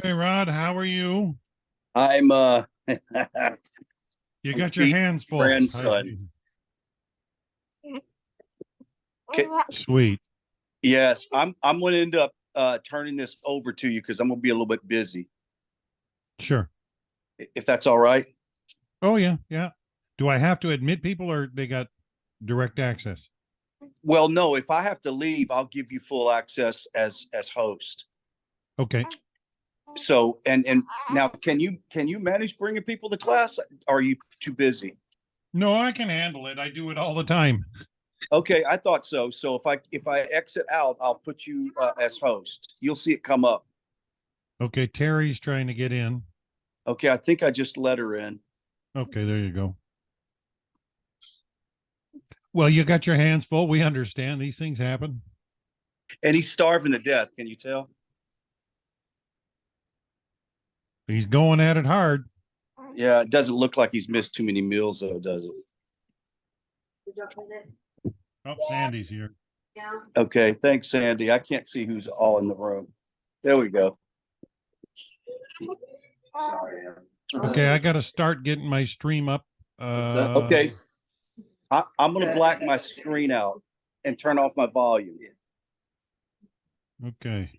Hey Rod, how are you? I'm You I'm got your feeding hands my full. I grandson. see. Okay, Sweet. yes, I'm gonna end up turning this over to you because I'm gonna be a little bit busy, Sure. if that's all right. Oh yeah, yeah. Do I have to admit people or they got direct access? Well, no, if I have to leave, I'll give you full access as host. Okay. So and now can you manage bringing people to class? Or are you too busy? No, I can handle it. I do it all the time. Okay, I thought so. So if I exit out, I'll put you as host. You'll see it come up. Okay, Terry's trying to get in. Okay, I think I just let her in. Okay, there you go. Well, you got your hands full. We understand these things happen. And he's starving to death. Can you tell? He's going at it hard. Yeah, it doesn't look like he's missed too many meals, though, does it? Oh, Sandy's here. Okay, thanks, Sandy. I can't see who's all in the room. There we go. Okay, I got to start getting my stream up. Okay, I'm going to black my screen out and turn off my volume. Okay.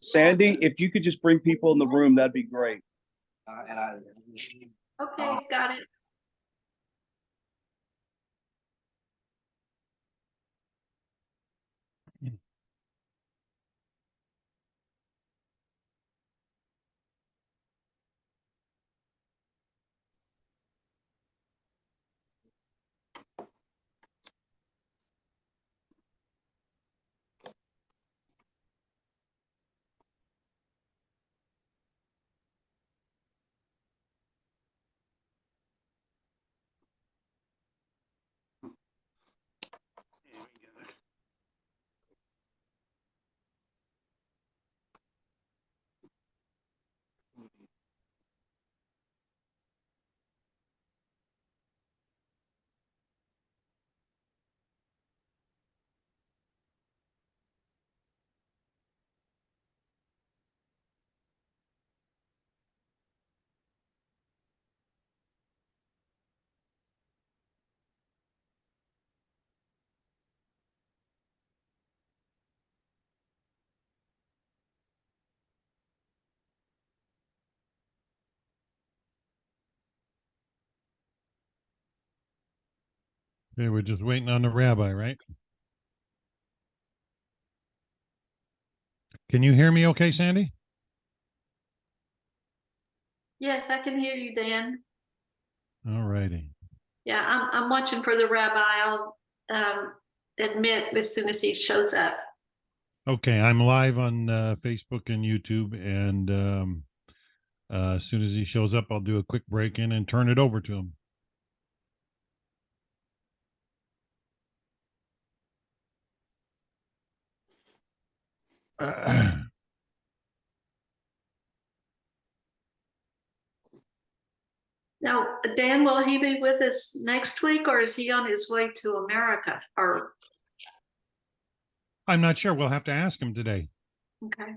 Sandy, if you could just bring people in the room, that'd be great. Okay, got it. Okay, we're just waiting on the rabbi, right? Can you hear me okay, Sandy? Yes, I can hear you, Dan. All righty. Yeah, I'm watching for the rabbi. I'll admit as soon as he shows up. Okay, I'm live on Facebook and YouTube, and as soon as he shows up, I'll do a quick break in and turn it over to him. Now, Dan, will he be with us next week or is he on his way to America? Or I'm not sure. We'll have to ask him today. okay.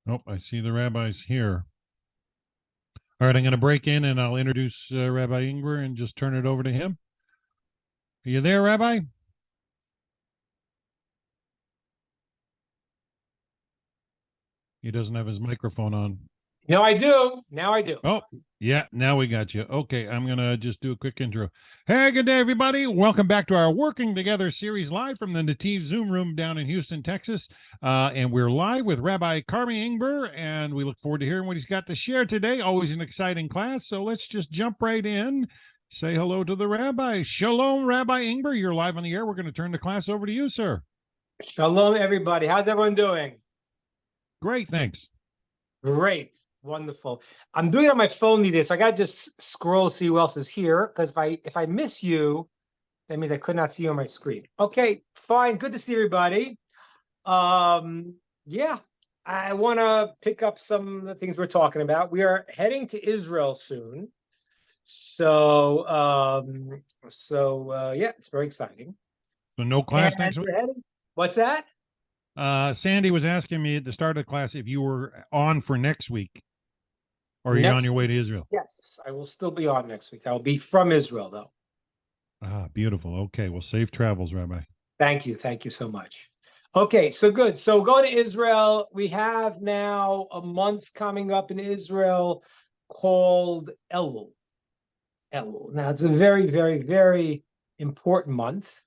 Nope, I see the rabbi's here. All right, I'm going to break in and I'll introduce Rabbi Ingber and just turn it over to him. Are you there, Rabbi? He doesn't have his microphone on. No, I do. Now I do. Oh, yeah, now we got you. Okay, I'm going to just do a quick intro. Hey, good day, everybody. Welcome back to our Working Together series live from the Nativ Zoom room down in Houston, Texas. And we're live with Rabbi Carmi Ingber, and we look forward to hearing what he's got to share today. Always an exciting class. So let's just jump right in. Say hello to the rabbi. Shalom, Rabbi Ingber. You're live on the air. We're going to turn the class over to you, sir. Shalom, everybody. How's everyone doing? Great, thanks. Great. Wonderful. I'm doing it on my phone these days, so I gotta just scroll, see who else is here. Because if I miss you, that means I could not see you on my screen. Okay, fine. Good to see everybody. Yeah, I want to pick up some of the things we're talking about. We are heading to Israel soon. So yeah, it's very exciting. So no class And next week? we're heading. What's that? Sandy was asking me at the start of the class if you were on for next week, or are you on Next your way to Israel? Yes, I will still be on next week. I will be from Israel, though. Ah, beautiful. Okay, well, safe travels, Rabbi. Thank you. Thank you so much. Okay, so good. So going to Israel, we have now a month coming up in Israel called Elul. Elul. Now, it's a very, very, very important month.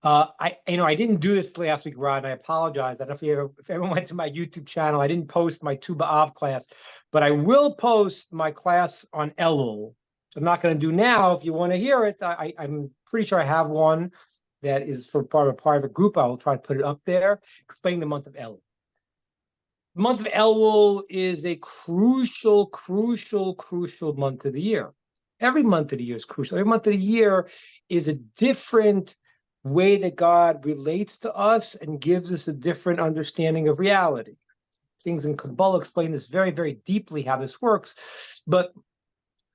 I didn't do this last week, Rod, and I apologize. I don't know if everyone went to my YouTube channel. I didn't post my Tu B'Av class, but I will post my class on Elul. So I'm not going to do now. If you want to hear it, I'm pretty sure I have one that is for part of a private group. I will try to put it up there, explaining the month of Elul. The month of Elul is a crucial, crucial, crucial month of the year. Every month of the year is crucial. Every month of the year is a different way that God relates to us and gives us a different understanding of reality. Things in Kabbalah explain this very, very deeply, how this works. But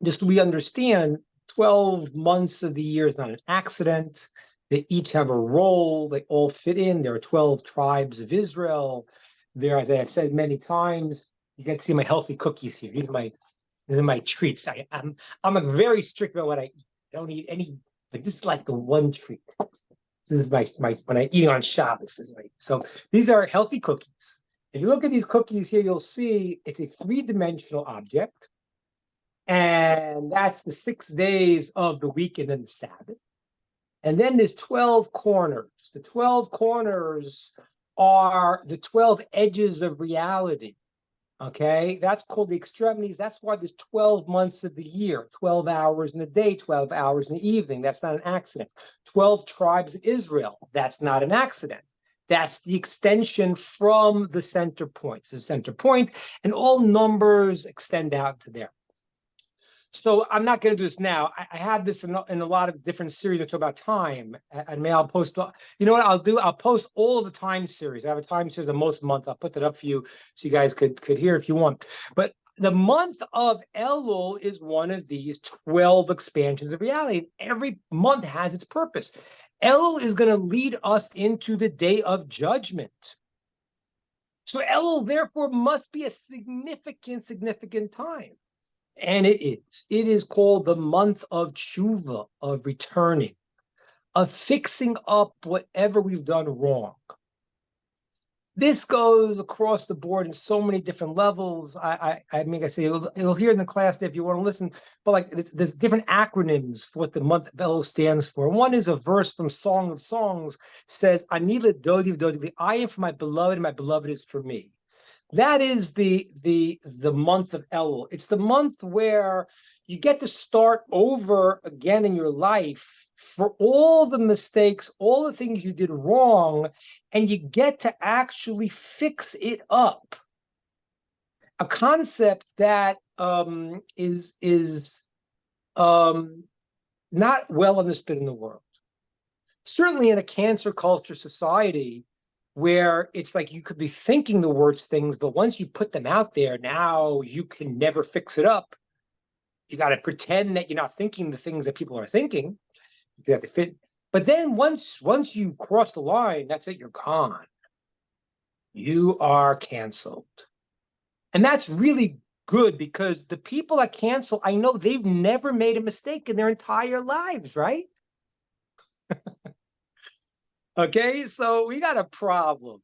just so we understand, 12 months of the year is not an accident. They each have a role. They all fit in. There are 12 tribes of Israel. There, as I've said many times, you get to see my healthy cookies here. These are my treats. I'm very strict about what I eat. I don't eat any, but this is like the one treat. This is my when I eat on Shabbos. So these are healthy cookies. If you look at these cookies here, you'll see it's a three-dimensional object. And that's the 6 days of the week and then the Sabbath. And then there's 12 corners. The 12 corners are the 12 edges of reality. Okay, that's called the extremities. That's why there's 12 months of the year, 12 hours in the day, 12 hours in the evening. That's not an accident. 12 tribes of Israel. That's not an accident. That's the extension from the center point. The center point, and all numbers extend out to there. So I'm not going to do this now. I have this in a lot of different series that talk about time. And maybe I'll post, you know what I'll do? I'll post all of the time series. I have a time series of most months. I'll put that up for you so you guys could hear if you want. But the month of Elul is one of these 12 expansions of reality. Every month has its purpose. Elul is going to lead us into the day of judgment. So Elul, therefore, must be a significant time. And it is. It is called the month of tshuva, of returning, of fixing up whatever we've done wrong. This goes across the board in so many different levels. I mean, I say you'll hear in the class if you want to listen, but like there's different acronyms for what the month of Elul stands for. One is a verse from Song of Songs says, "Ani l'dodi v'dodi, I am for my beloved, and my beloved is for me." That is the month of Elul. It's the month where you get to start over again in your life for all the mistakes, all the things you did wrong, and you get to actually fix it up. A concept that is not well understood in the world. Certainly in a cancer culture society, where it's like you could be thinking the worst things, but once you put them out there, now you can never fix it up. You got to pretend that you're not thinking the things that people are thinking. You have to fit. But then once you cross the line, that's it, you're gone. You are canceled. And that's really good because the people that cancel, I know they've never made a mistake in their entire lives, right? Okay, so we got a problem.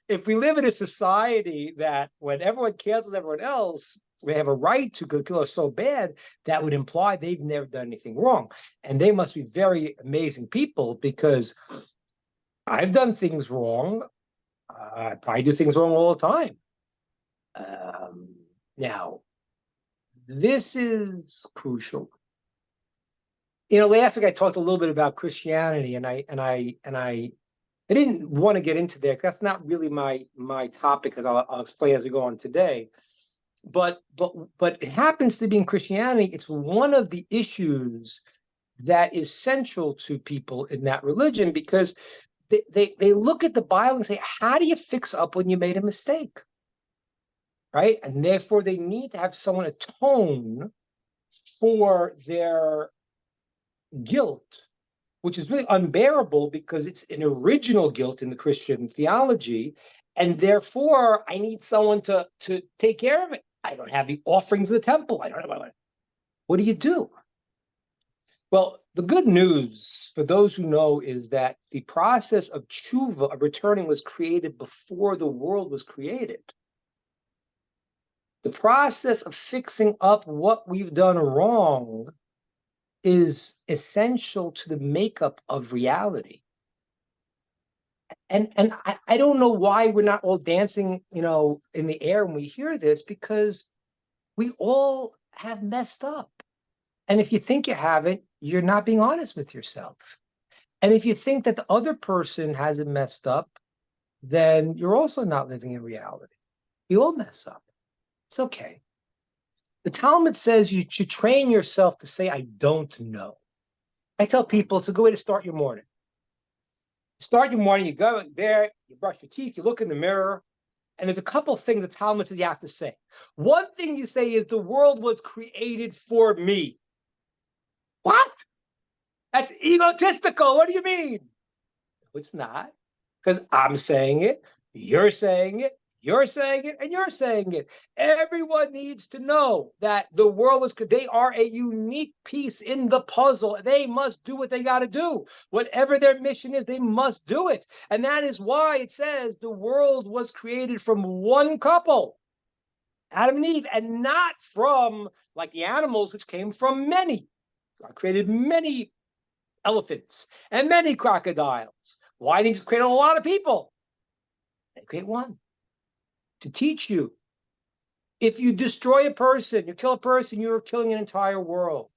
If we live in a society that when everyone cancels everyone else, we have a right to kill us so bad, that would imply they've never done anything wrong. And they must be very amazing people because I've done things wrong. I probably do things wrong all the time. Now, this is crucial. Last week I talked a little bit about Christianity, and I didn't want to get into there because that's not really my topic, because I'll explain as we go on today. But it happens to be in Christianity. It's one of the issues that is central to people in that religion, because they look at the Bible and say, how do you fix up when you made a mistake? Right? And therefore they need to have someone atone for their guilt, which is really unbearable because it's an original guilt in the Christian theology. And therefore I need someone to take care of it. I don't have the offerings of the temple. I don't know. What do you do? Well, the good news for those who know is that the process of tshuva, of returning, was created before the world was created. The process of fixing up what we've done wrong is essential to the makeup of reality. And I don't know why we're not all dancing, in the air when we hear this, because we all have messed up. And if you think you haven't, you're not being honest with yourself. And if you think that the other person hasn't messed up, then you're also not living in reality. You all mess up. It's okay. The Talmud says you should train yourself to say, I don't know. I tell people it's a good way to start your morning. Start your morning, you go there, you brush your teeth, you look in the mirror, and there's a couple things the Talmud says you have to say. One thing you say is, the world was created for me. What? That's egotistical. What do you mean? No, it's not. Because I'm saying it, you're saying it, you're saying it, and you're saying it. Everyone needs to know that the world was, they are a unique piece in the puzzle. They must do what they got to do. Whatever their mission is, they must do it. And that is why it says the world was created from one couple, Adam and Eve, and not from, like the animals, which came from many. God created many elephants and many crocodiles. Why didn't he create a lot of people? They create one to teach you. If you destroy a person, you kill a person, you're killing an entire world.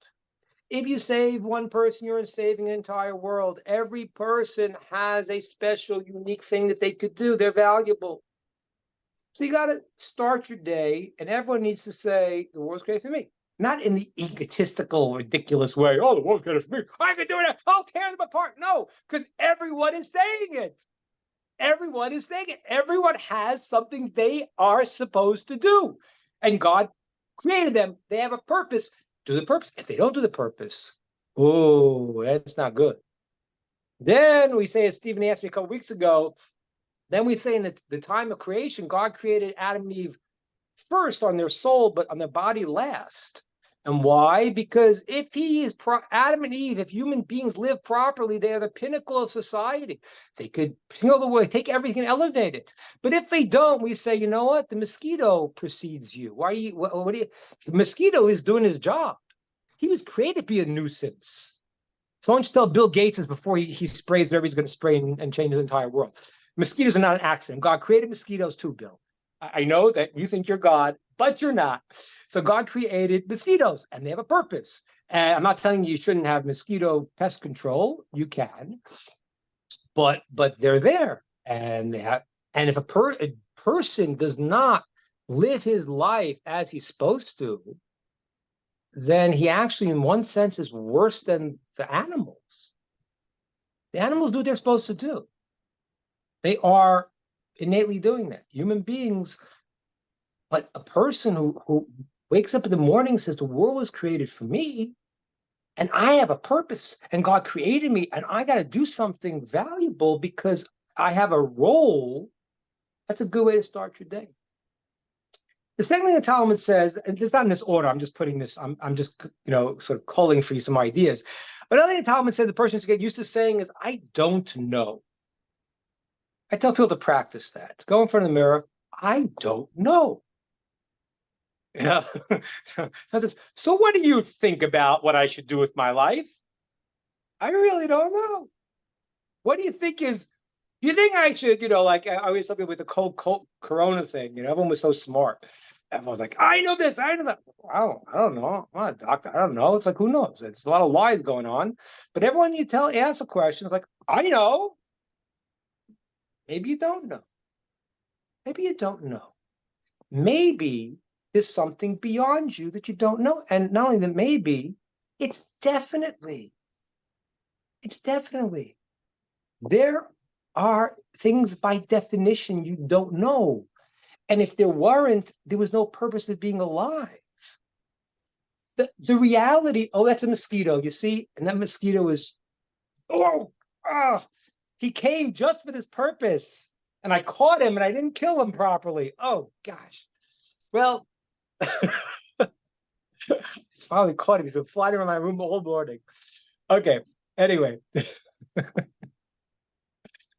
If you save one person, you're saving an entire world. Every person has a special, unique thing that they could do. They're valuable. So you got to start your day, and everyone needs to say, the world's created for me. Not in the egotistical, ridiculous way. Oh, the world's created for me. I can do it. I'll tear them apart. No, because everyone is saying it. Everyone is saying it. Everyone has something they are supposed to do. And God created them. They have a purpose. Do the purpose. If they don't do the purpose, oh, that's not good. Then we say, as Stephen asked me a couple weeks ago, then we say in the time of creation, God created Adam and Eve first on their soul, but on their body last. And why? Because if Adam and Eve, if human beings live properly, they are the pinnacle of society. They could heal the way, take everything and elevate it. But if they don't, we say, you know what? The mosquito precedes you. Why are you? What do you? The mosquito is doing his job. He was created to be a nuisance. So why don't you tell Bill Gates this before he sprays whatever he's going to spray and change the entire world? Mosquitoes are not an accident. God created mosquitoes too, Bill. I know that you think you're God, but you're not. So God created mosquitoes, and they have a purpose. And I'm not telling you shouldn't have mosquito pest control. You can, but they're there, and they have. And if a person does not live his life as he's supposed to, then he actually, in one sense, is worse than the animals. The animals do what they're supposed to do. They are innately doing that. Human beings, but a person who wakes up in the morning and says, the world was created for me, and I have a purpose, and God created me, and I got to do something valuable because I have a role, that's a good way to start your day. The second thing the Talmud says, and it's not in this order, I'm just putting this, I'm just, sort of culling for you some ideas. But another thing the Talmud says the person should get used to saying is, I don't know. I tell people to practice that. Go in front of the mirror, I don't know. Yeah. So what do you think about what I should do with my life? I really don't know. What do you think is, do you think I should, like I always tell people with the cold corona thing, everyone was so smart. Everyone's like, I know this, I know that. I don't know. I'm not a doctor. I don't know. It's like, who knows? It's a lot of lies going on. But everyone you ask a question, it's like, I know. Maybe you don't know. Maybe you don't know. Maybe there's something beyond you that you don't know. And not only that, maybe, it's definitely. There are things by definition you don't know. And if there weren't, there was no purpose of being alive. The reality, that's a mosquito, you see? And that mosquito is, he came just for this purpose. And I caught him and I didn't kill him properly. Oh, gosh. Well, finally caught him. He's been flying around my room the whole morning. Okay, anyway.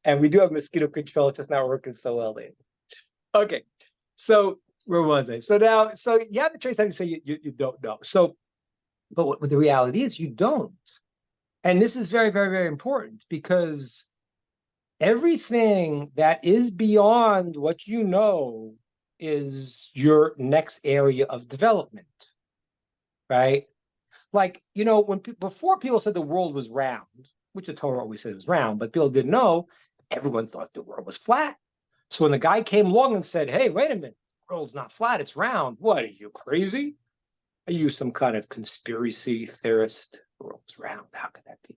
And we do have mosquito control, it's just not working so well lately. Okay, so where was I? So you have to trace how you say you don't know. So, but what the reality is, you don't. And this is very, very, very important because everything that is beyond what you know is your next area of development, right? Like, when before people said the world was round, which the Torah always said it was round, but people didn't know, everyone thought the world was flat. So when the guy came along and said, hey, wait a minute, the world's not flat, it's round. What, are you crazy? Are you some kind of conspiracy theorist? The world's round. How could that be?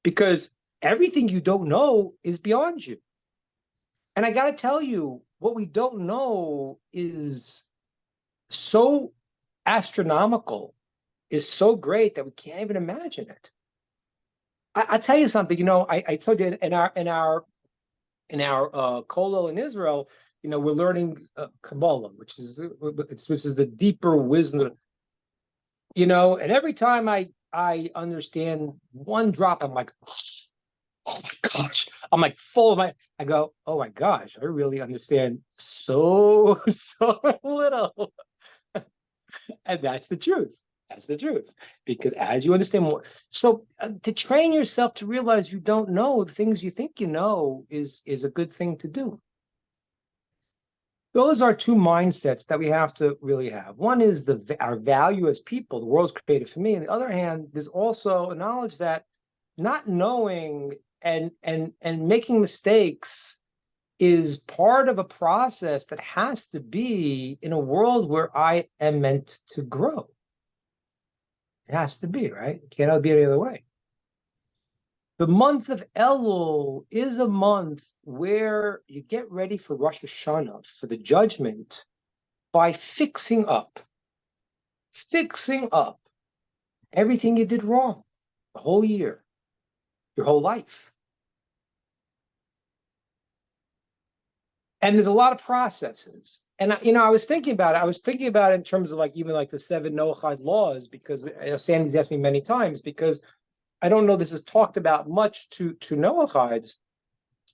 Because everything you don't know is beyond you. And I got to tell you, what we don't know is so astronomical, is so great that we can't even imagine it. I tell you something, I told you in our kollel in Israel, we're learning Kabbalah, which is the deeper wisdom, and every time I understand one drop, I'm like, oh my gosh, I'm like full of I go, oh my gosh, I really understand so little. And that's the truth. That's the truth. Because as you understand more, so to train yourself to realize you don't know the things you think you know is a good thing to do. Those are two mindsets that we have to really have. One is our value as people, the world's created for me. On the other hand, there's also a knowledge that not knowing and making mistakes is part of a process that has to be in a world where I am meant to grow. It has to be, right? It cannot be any other way. The month of Elul is a month where you get ready for Rosh Hashanah, for the judgment, by fixing up everything you did wrong the whole year, your whole life. And there's a lot of processes. And I was thinking about it. I was thinking about it in terms of even the 7 Noachide laws, because Sandy's asked me many times, because I don't know this is talked about much to Noachides,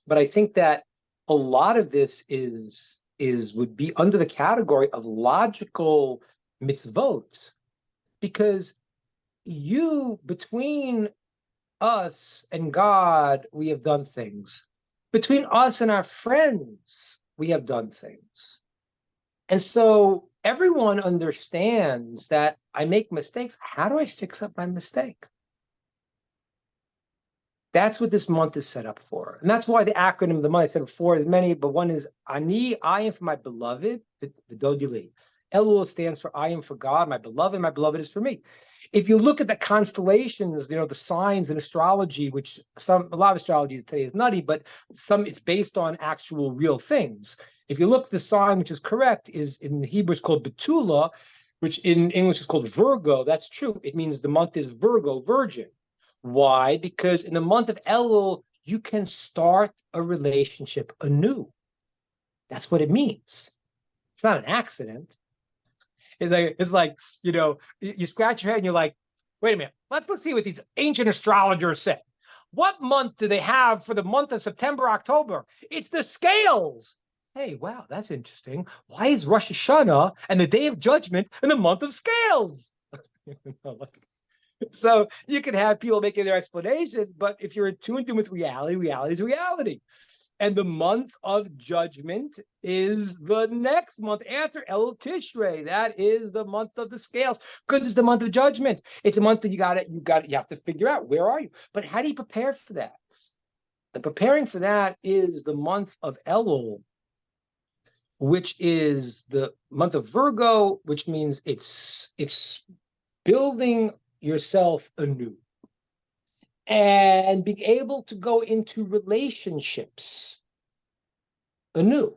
but I think that a lot of this would be under the category of logical mitzvot, because between us and God, we have done things. Between us and our friends, we have done things. And so everyone understands that I make mistakes. How do I fix up my mistake? That's what this month is set up for. And that's why the acronym of the month, I said before, is many, but one is Ani, I am for my beloved, V'dodi. Elul stands for I am for God, my beloved is for me. If you look at the constellations, the signs in astrology, which a lot of astrology today is nutty, but it's based on actual real things. If you look, the sign which is correct is in Hebrew it's called Betula, which in English is called Virgo. That's true. It means the month is Virgo, virgin. Why? Because in the month of Elul, you can start a relationship anew. That's what it means. It's not an accident. It's like, you scratch your head and you're like, wait a minute, let's see what these ancient astrologers say. What month do they have for the month of September, October? It's the scales. Hey, wow, that's interesting. Why is Rosh Hashanah and the Day of Judgment in the month of scales? So you can have people making their explanations, but if you're attuned to with reality, reality is reality. And the month of judgment is the next month after El Tishrei. That is the month of the scales, because it's the month of judgment. It's a month that you have to figure out, where are you? But how do you prepare for that? The preparing for that is the month of Elul, which is the month of Virgo, which means it's building yourself anew and being able to go into relationships anew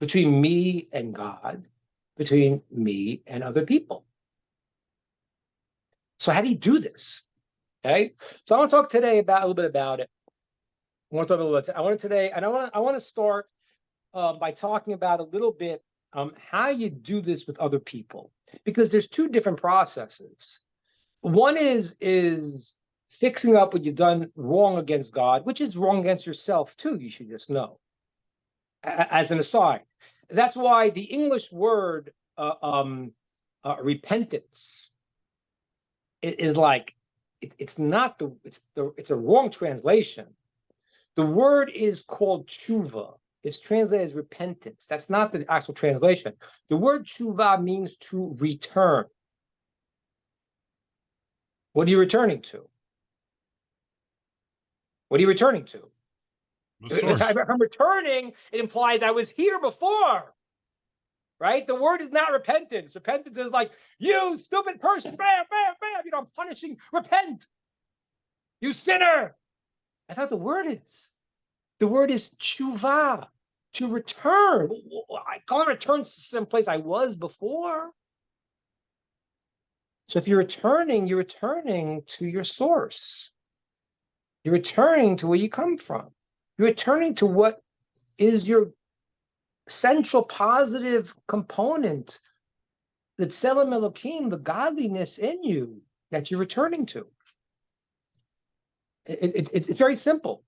between me and God, between me and other people. So how do you do this? Okay, so I want to talk today about a little bit about it. I want to start by talking about a little bit how you do this with other people, because there's two different processes. One is fixing up what you've done wrong against God, which is wrong against yourself too, you should just know. As an aside, that's why the English word repentance is like it's a wrong translation. The word is called tshuva. It's translated as repentance. That's not the actual translation. The word tshuva means to return. What are you returning to? What are you returning to? If I'm returning, it implies I was here before, right? The word is not repentance. Repentance is like, you stupid person, bam, bam, bam, I'm punishing, repent. You sinner. That's not what the word is. The word is tshuva, to return. I can't return to some place I was before. So if you're returning to your source. You're returning to where you come from. You're returning to what is your central positive component, that Tselem Elokim, the godliness in you that you're returning to. It's very simple.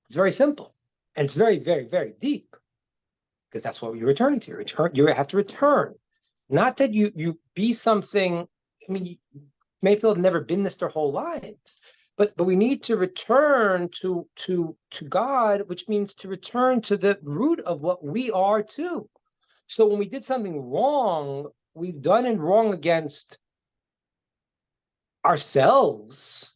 It's very simple. And it's very, very, very deep, because that's what you're returning to. You have to return. Not that you be something. I mean, many people have never been this their whole lives. But we need to return to God, which means to return to the root of what we are too. So when we did something wrong, we've done it wrong against ourselves,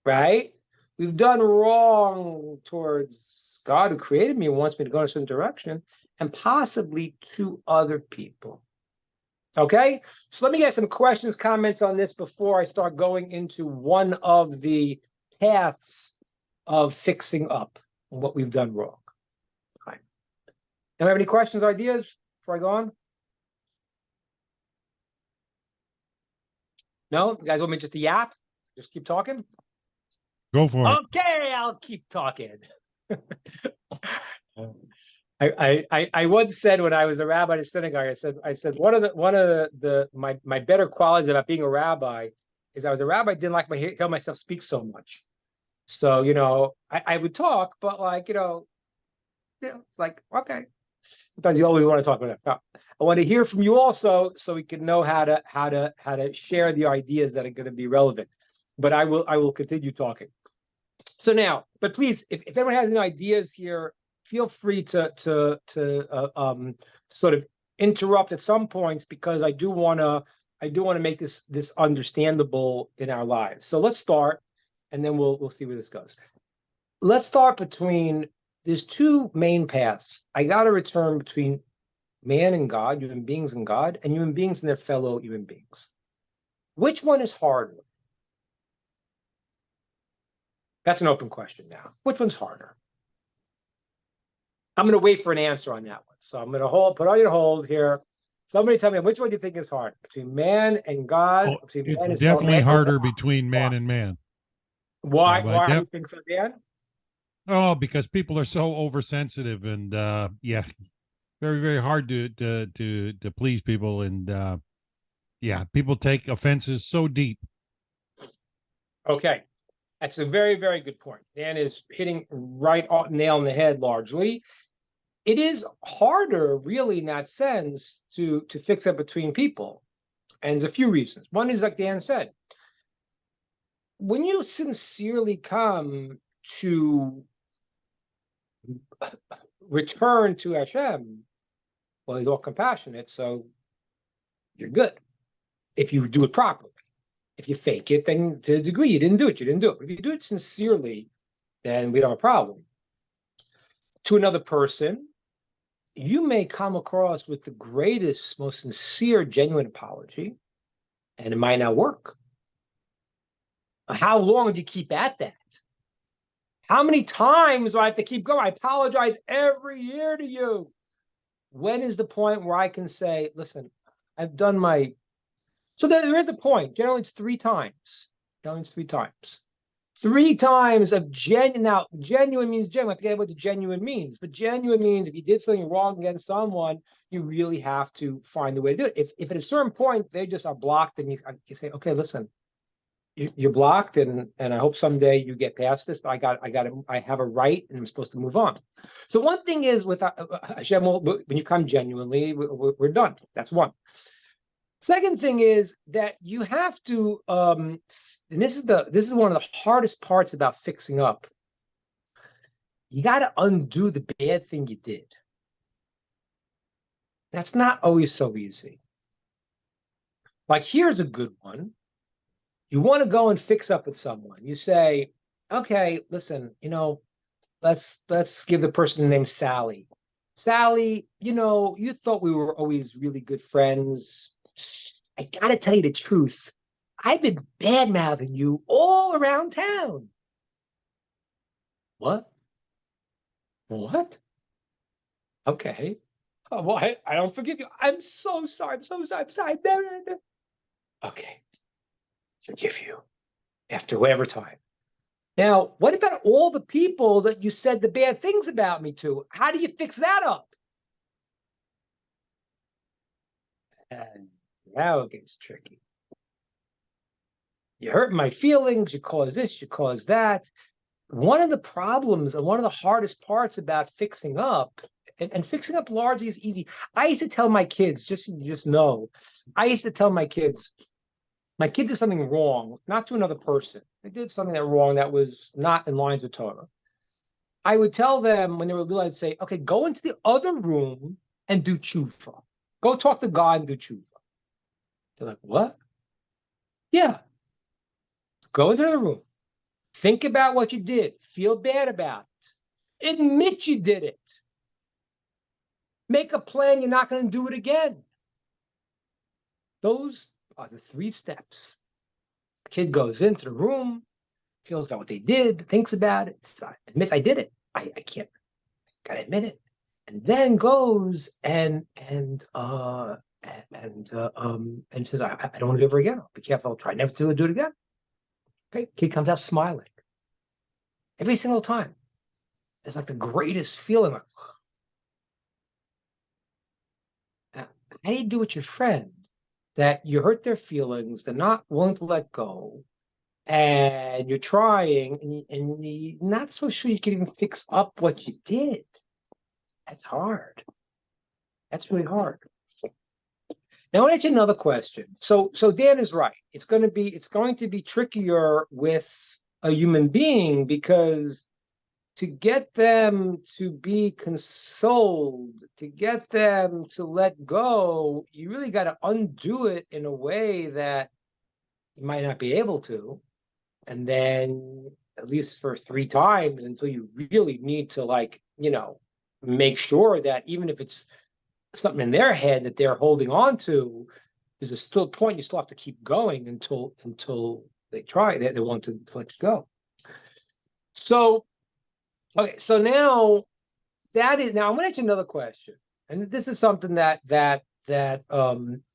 right? We've done wrong towards God, who created me and wants me to go in a certain direction, and possibly to other people. Okay, so let me get some questions, comments on this before I start going into one of the paths of fixing up what we've done wrong. Okay. Do you have any questions or ideas before I go on? No? You guys want me just to yap? Just keep talking? Go for it. Okay, I'll keep talking. I once said, when I was a rabbi in a synagogue, I said one of my better qualities about being a rabbi is I was a rabbi, didn't like hear myself speak so much. So I would talk, but it's like, okay. Sometimes you always want to talk about it. No, I want to hear from you also, so we can know how to share the ideas that are going to be relevant. But I will continue talking. So now, but please, if anyone has any ideas here, feel free to sort of interrupt at some points, because I do want to make this understandable in our lives. So let's start, and then we'll see where this goes. Let's start there's two main paths. I got to return between man and God, human beings and God, and human beings and their fellow human beings. Which one is harder? That's an open question now. Which one's harder? I'm going to wait for an answer on that one. So I'm going to put on your hold here. Somebody tell me, which one do you think is hard? Between man and God? Oh, it's definitely harder between man and man. Why do you think so, Dan? Oh, because people are so oversensitive, and yeah. very, very hard to please people, and yeah, people take offenses so deep. Okay. That's a very, very good point. Dan is hitting right on nail on the head largely. It is harder, really, in that sense, to fix up between people. And there's a few reasons. One is, like Dan said, when you sincerely come to return to Hashem, well, he's all compassionate, so you're good if you do it properly. If you fake it, then to a degree you didn't do it, you didn't do it. But if you do it sincerely, then we don't have a problem. To another person, you may come across with the greatest, most sincere, genuine apology, and it might not work. How long do you keep at that? How many times do I have to keep going? I apologize every year to you. When is the point where I can say, listen, I've done my... So there is a point. Generally, it's 3 times. Generally, it's 3 times. 3 times of genuine. Now, genuine means genuine. I have to get what the genuine means. But genuine means if you did something wrong against someone, you really have to find a way to do it. If at a certain point they just are blocked, then you say, okay, listen, you're blocked, and I hope someday you get past this. But I have a right, and I'm supposed to move on. So one thing is with Hashem, when you come genuinely, we're done. That's one. Second thing is that you have to, and this is one of the hardest parts about fixing up. You got to undo the bad thing you did. That's not always so easy. Like, here's a good one. You want to go and fix up with someone. You say, okay, listen, let's give the person the name Sally. Sally, you thought we were always really good friends. I gotta tell you the truth. I've been bad-mouthing you all around town. What? What? Okay. Oh, well, I don't forgive you. I'm so sorry. I'm so sorry. I'm sorry. No. Okay. Forgive you after whatever time. Now, what about all the people that you said the bad things about me to? How do you fix that up? And now it gets tricky. You hurt my feelings, you cause this, you cause that. One of the problems and one of the hardest parts about fixing up, and fixing up largely is easy. I used to tell my kids, just know, I used to tell my kids did something wrong, not to another person. They did something wrong that was not in lines with Torah. I would tell them when they were little, I'd say, okay, go into the other room and do tshuva. Go talk to God and do tshuva. They're like, what? Yeah. Go into the room. Think about what you did. Feel bad about it. Admit you did it. Make a plan you're not going to do it again. Those are the 3 steps. The kid goes into the room, feels about what they did, thinks about it, admits I did it. I can't. Gotta admit it. And then goes and says, I don't want to do it ever again. I'll be careful. I'll try never to do it again. Okay. Kid comes out smiling. Every single time. It's like the greatest feeling. Like, how do you do with your friend that you hurt their feelings, they're not willing to let go, and you're trying, and you're not so sure you can even fix up what you did? That's hard. That's really hard. Now, I want to ask you another question. So Dan is right. It's going to be trickier with a human being, because to get them to be consoled, to get them to let go, you really got to undo it in a way that you might not be able to. And then, at least for 3 times, until you really need to, make sure that even if it's something in their head that they're holding on to, there's a still point you still have to keep going until they try, they want to let you go. So, okay, so now I'm going to ask you another question, and this is something that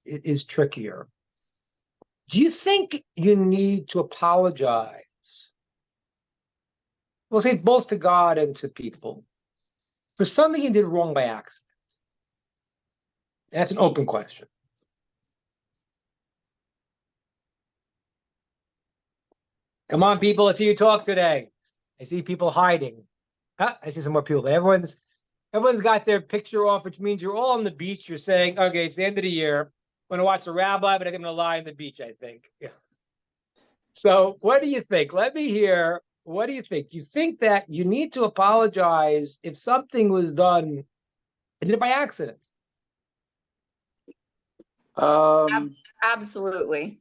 is trickier. Do you think you need to apologize? We'll say both to God and to people for something you did wrong by accident. That's an open question. Come on, people, let's hear you talk today. I see people hiding. I see some more people. Everyone's got their picture off, which means you're all on the beach. You're saying, okay, it's the end of the year. I'm gonna watch the rabbi, but I think I'm gonna lie on the beach, I think. Yeah. So what do you think? Let me hear. What do you think? You think that you need to apologize if something was done and did it by accident? Absolutely.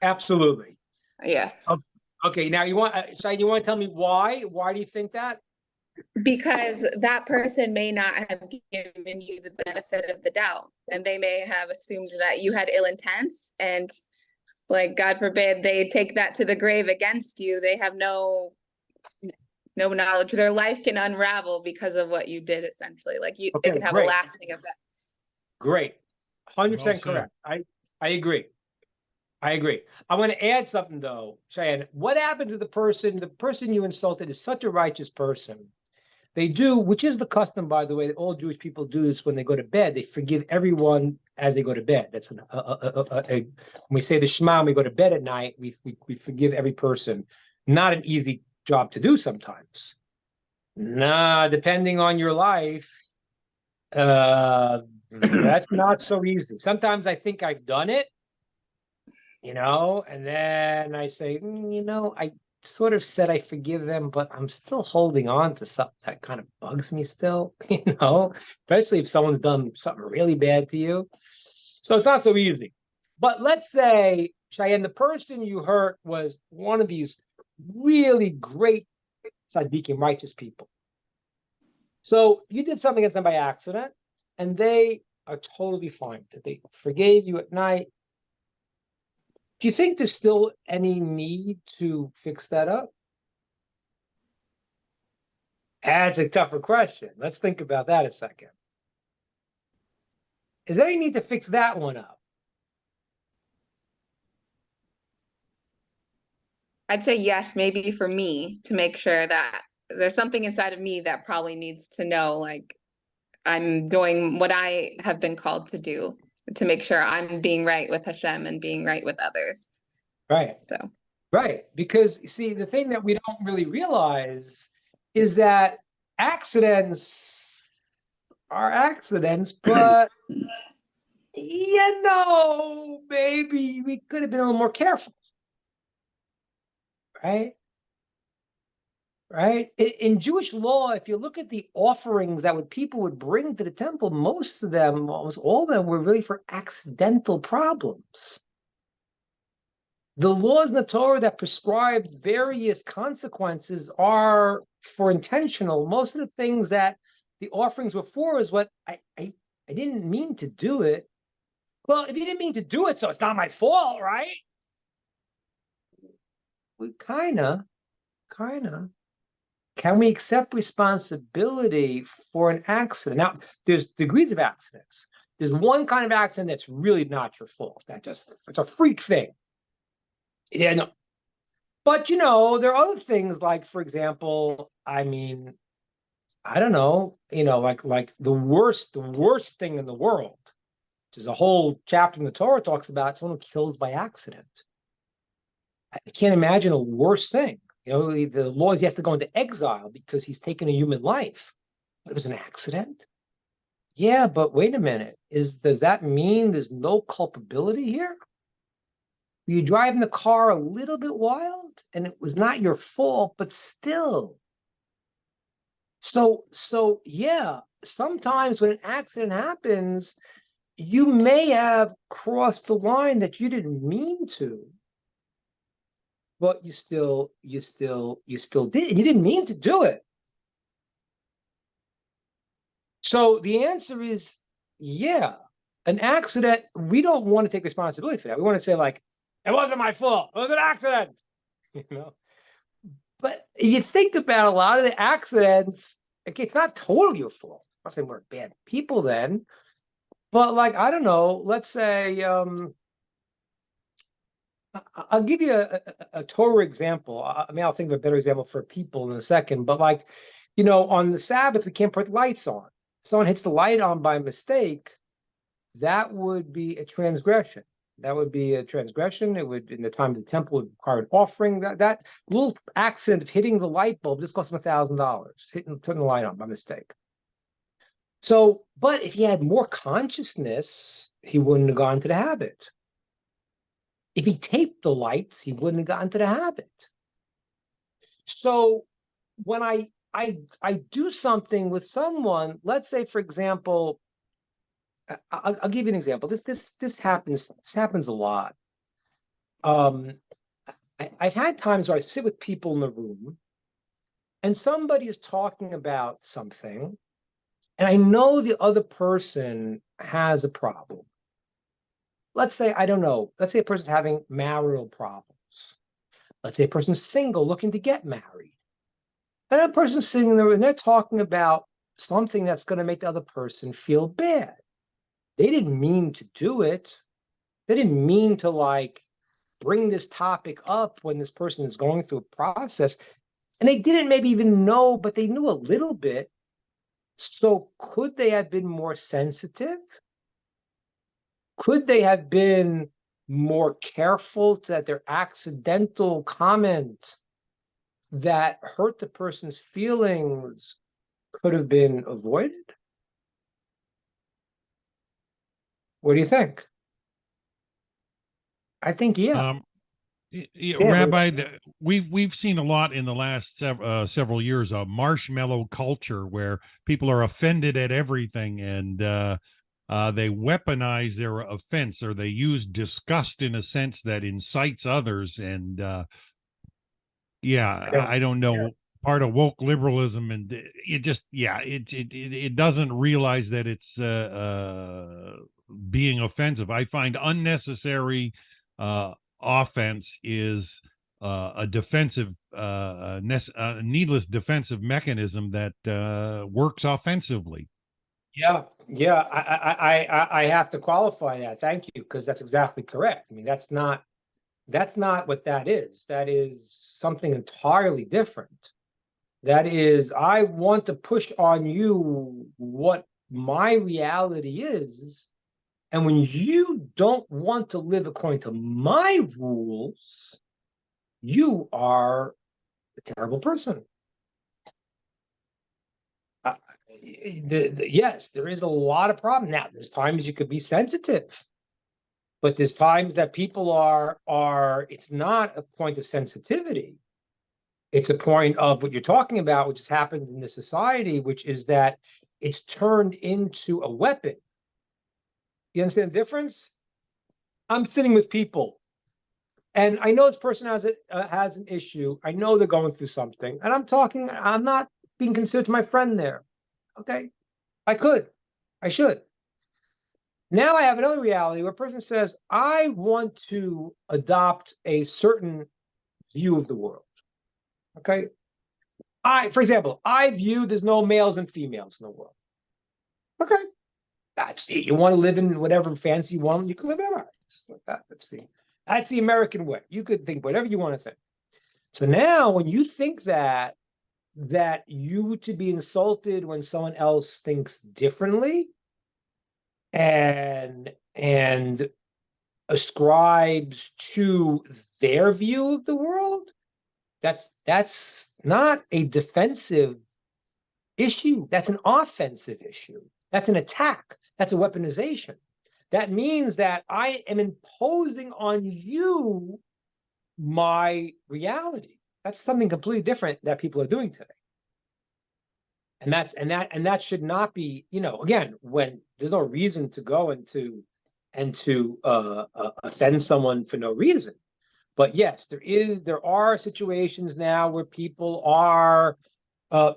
Absolutely. Yes. Okay, now you want Shai, you want to tell me why? Why do you think that? Because that person may not have given you the benefit of the doubt, and they may have assumed that you had ill intents, and like, God forbid, they take that to the grave against you. They have no knowledge. Their life can unravel because of what you did, essentially. Like, it Okay, can have great. a lasting effect. Great. 100% Well said. correct. I agree. I agree. I want to add something though, Cheyenne. What happened to the person you insulted is such a righteous person. They do, which is the custom, by the way, that all Jewish people do is when they go to bed, they forgive everyone as they go to bed. That's when we say the Shema, when we go to bed at night, we forgive every person. Not an easy job to do sometimes. Nah, depending on your life, that's not so easy. Sometimes I think I've done it, and then I say, I sort of said I forgive them, but I'm still holding on to something that kind of bugs me still, especially if someone's done something really bad to you. So it's not so easy. But let's say, Cheyenne, the person you hurt was one of these really great tzaddikim, righteous people. So you did something against them by accident, and they are totally fine. They forgave you at night. Do you think there's still any need to fix that up? That's a tougher question. Let's think about that a second. Is there any need to fix that one up? I'd say yes, maybe for me, to make sure that there's something inside of me that probably needs to know, like, I'm doing what I have been called to do, to make sure I'm being right with Hashem and being right with others. Right. So. Right. Because, see, the thing that we don't really realize is that accidents are accidents, but, maybe we could have been a little more careful. Right? Right? In Jewish law, if you look at the offerings that people would bring to the temple, most of them, almost all of them, were really for accidental problems. The laws in the Torah that prescribe various consequences are for intentional. Most of the things that the offerings were for is what I didn't mean to do it. Well, if you didn't mean to do it, so it's not my fault, right? We kinda. Can we accept responsibility for an accident? Now, there's degrees of accidents. There's one kind of accident that's really not your fault. It's a freak thing. Yeah, no. But there are other things like, for example, I don't know, like the worst thing in the world. There's a whole chapter in the Torah talks about someone who kills by accident. I can't imagine a worse thing. The law is he has to go into exile because he's taken a human life. It was an accident. Yeah, but wait a minute. Does that mean there's no culpability here? You're driving the car a little bit wild and it was not your fault, but still. So yeah, sometimes when an accident happens, you may have crossed the line that you didn't mean to. But you still did. And you didn't mean to do it. So the answer is, yeah, an accident, we don't want to take responsibility for that. We want to say, like, it wasn't my fault. It was an accident. But if you think about a lot of the accidents, okay, it's not totally your fault. I'm not saying we're bad people then. But, like, I don't know, let's say, I'll give you a Torah example. I'll think of a better example for people in a second. But, like, on the Sabbath, we can't put lights on. If someone hits the light on by mistake, that would be a transgression. That would be a transgression. It would, in the time of the temple, would require an offering. That little accident of hitting the light bulb just cost him $1,000, turning the light on by mistake. So, but if he had more consciousness, he wouldn't have gone to the habit. If he taped the lights, he wouldn't have gotten to the habit. So when I do something with someone, let's say, for example, I'll give you an example. This happens a lot. I've had times where I sit with people in the room, and somebody is talking about something, and I know the other person has a problem. Let's say, I don't know, let's say a person's having marital problems. Let's say a person's single, looking to get married. Another person's sitting there and they're talking about something that's going to make the other person feel bad. They didn't mean to do it. They didn't mean to like bring this topic up when this person is going through a process. And they didn't maybe even know, but they knew a little bit. So could they have been more sensitive? Could they have been more careful that their accidental comment that hurt the person's feelings could have been avoided? What do you think? I think, yeah. Rabbi, we've seen a lot in the last several years of marshmallow culture where people are offended at everything, and they weaponize their offense, or they use disgust in a sense that incites others. And I don't know. Yeah. Part of woke liberalism, and it just it doesn't realize that it's being offensive. I find unnecessary offense is a defensive, needless defensive mechanism that works offensively. Yeah, I have to qualify that. Thank you, because that's exactly correct. I mean, that's not what that is. That is something entirely different. That is, I want to push on you what my reality is. And when you don't want to live according to my rules, you are a terrible person. Yes, there is a lot of problem. Now, there's times you could be sensitive, but there's times that people are, it's not a point of sensitivity. It's a point of what you're talking about, which has happened in the society, which is that it's turned into a weapon. You understand the difference? I'm sitting with people, and I know this person has an issue. I know they're going through something, and I'm not being considered my friend there. Okay, I should. Now I have another reality where a person says, I want to adopt a certain view of the world. Okay, for example, I view there's no males and females in the world. Okay. That's it. You want to live in whatever fancy you want, you can live in that's the American way. You could think whatever you want to think. So now when you think that you to be insulted when someone else thinks differently and ascribes to their view of the world, that's not a defensive issue. That's an offensive issue. That's an attack. That's a weaponization. That means that I am imposing on you my reality. That's something completely different that people are doing today. And that should not be, again, when there's no reason to go and to offend someone for no reason. But yes, there are situations now where people are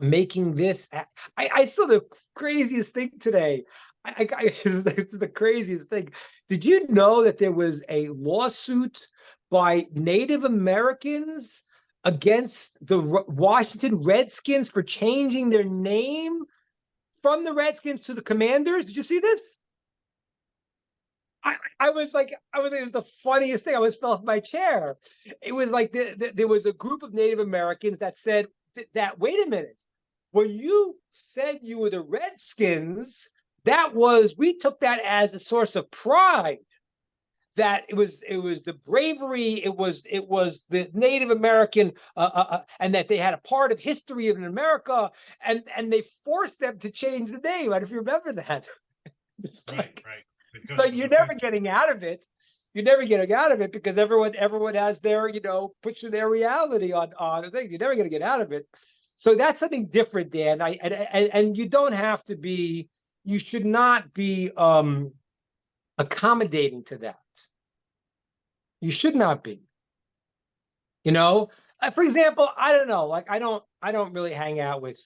making this. I saw the craziest thing today. It's the craziest thing. Did you know that there was a lawsuit by Native Americans against the Washington Redskins for changing their name from the Redskins to the Commanders? Did you see this? I was like, it was the funniest thing. I almost fell off my chair. It was like there was a group of Native Americans that said that, wait a minute, when you said you were the Redskins, we took that as a source of pride. That it was the bravery, it was the Native American, and that they had a part of history in America, and they forced them to change the name. I don't know if you remember that. It's like, right. Because but it was you're never offensive. getting out of it. You're never getting out of it because everyone has their, pushing their reality on things. You're never going to get out of it. So that's something different, Dan. And you don't have to be. You should not be accommodating to that. You should not be. For example, I don't know. Like I don't really hang out with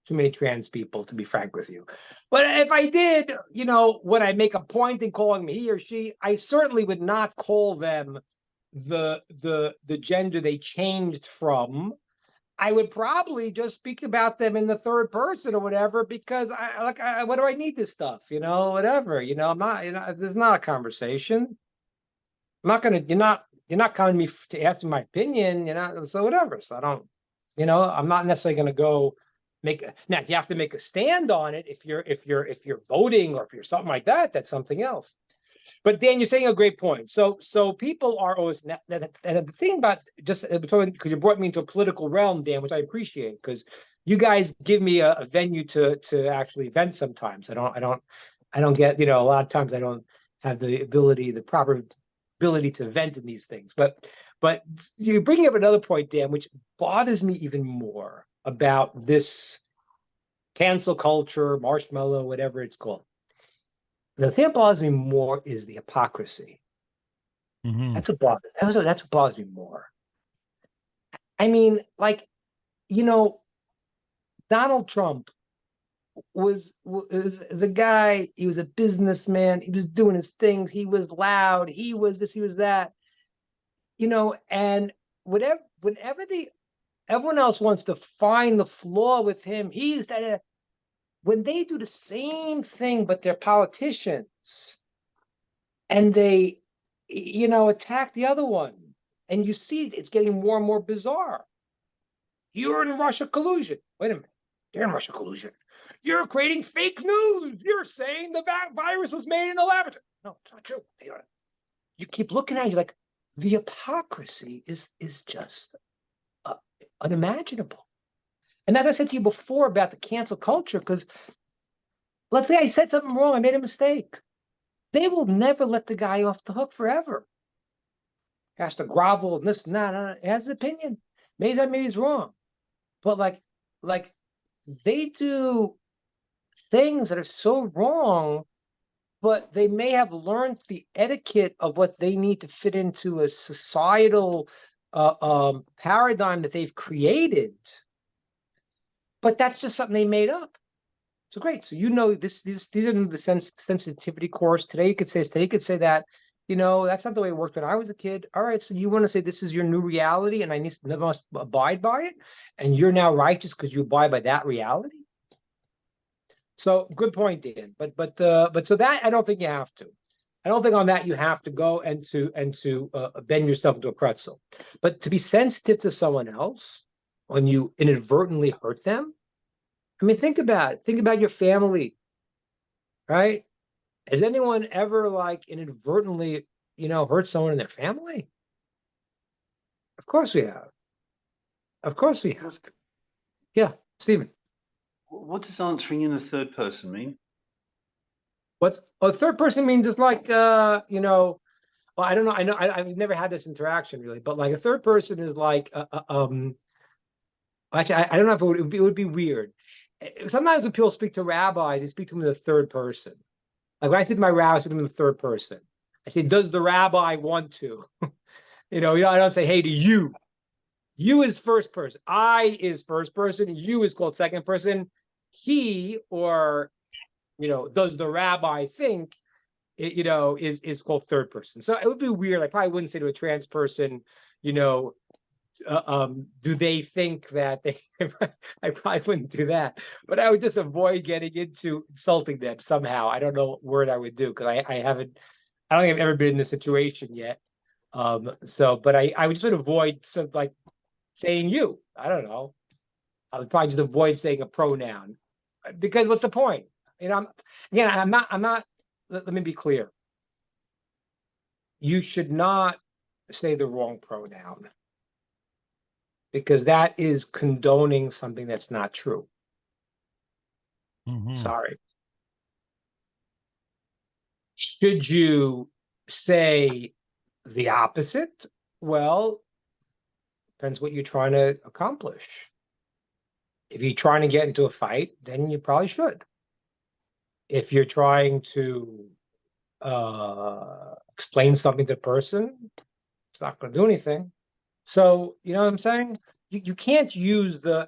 too many trans people, to be frank with you. But if I did, when I make a point in calling me he or she, I certainly would not call them the gender they changed from. I would probably just speak about them in the third person or whatever, because what do I need this stuff? Whatever. I'm not. There's not a conversation. I'm not gonna. You're not coming to me to ask me my opinion. So whatever. So I don't. I'm not necessarily gonna go now. If you have to make a stand on it, if you're voting or if you're something like that, that's something else. But Dan, you're saying a great point. So people are always, and the thing about just because you brought me into a political realm, Dan, which I appreciate, because you guys give me a venue to actually vent sometimes. I don't get, a lot of times I don't have the proper ability to vent in these things. But you're bringing up another point, Dan, which bothers me even more about this cancel culture, marshmallow, whatever it's called. The thing that bothers me more is the hypocrisy. Mhm. That's what bothers me more. I mean, Donald Trump was a guy. He was a businessman. He was doing his things. He was loud. He was this. He was that. And whenever everyone else wants to find the flaw with him, he's that. When they do the same thing, but they're politicians, and they, attack the other one, and you see it's getting more and more bizarre. You're in Russia collusion. Wait a minute. You're in Russia collusion. You're creating fake news. You're saying the virus was made in a laboratory. No, it's not true. You keep looking at it, you're like, the hypocrisy is just unimaginable. And as I said to you before about the cancel culture, because let's say I said something wrong, I made a mistake. They will never let the guy off the hook forever. He has to grovel and this, no. He has an opinion. Maybe he's wrong. But like they do things that are so wrong, but they may have learned the etiquette of what they need to fit into a societal paradigm that they've created. But that's just something they made up. So great. So these are the sensitivity course. Today you could say this, today you could say that. That's not the way it worked when I was a kid. All right, so you want to say this is your new reality and I must abide by it, and you're now righteous because you abide by that reality? So good point, Dan. But so that I don't think you have to. I don't think on that you have to go and to bend yourself into a pretzel. But to be sensitive to someone else when you inadvertently hurt them, I mean, think about it. Think about your family, right? Has anyone ever inadvertently, hurt someone in their family? Of course we have. Of course we have. Yeah, Stephen. What does answering in the third person mean? Third person means it's like, well, I don't know. I've never had this interaction really, but like a third person is like, actually, I don't know if it would be weird. Sometimes when people speak to rabbis, they speak to them in the third person. Like when I speak to my rabbi, I speak to them in the third person. I say, does the rabbi want to? I don't say, hey, to you. You is first person. I is first person. You is called second person. He, or, does the rabbi think, is called third person. So it would be weird. I probably wouldn't say to a trans person, do they think that they, I probably wouldn't do that, but I would just avoid getting into insulting them somehow. I don't know what word I would do because I don't think I've ever been in this situation yet. But I would just would avoid saying you. I don't know. I would probably just avoid saying a pronoun because what's the point? And I'm not, let me be clear. You should not say the wrong pronoun, because that is condoning something that's not true. Mhm. Sorry. Should you say the opposite? Well, depends what you're trying to accomplish. If you're trying to get into a fight, then you probably should. If you're trying to explain something to the person, it's not going to do anything. So, you know what I'm saying? You can't use the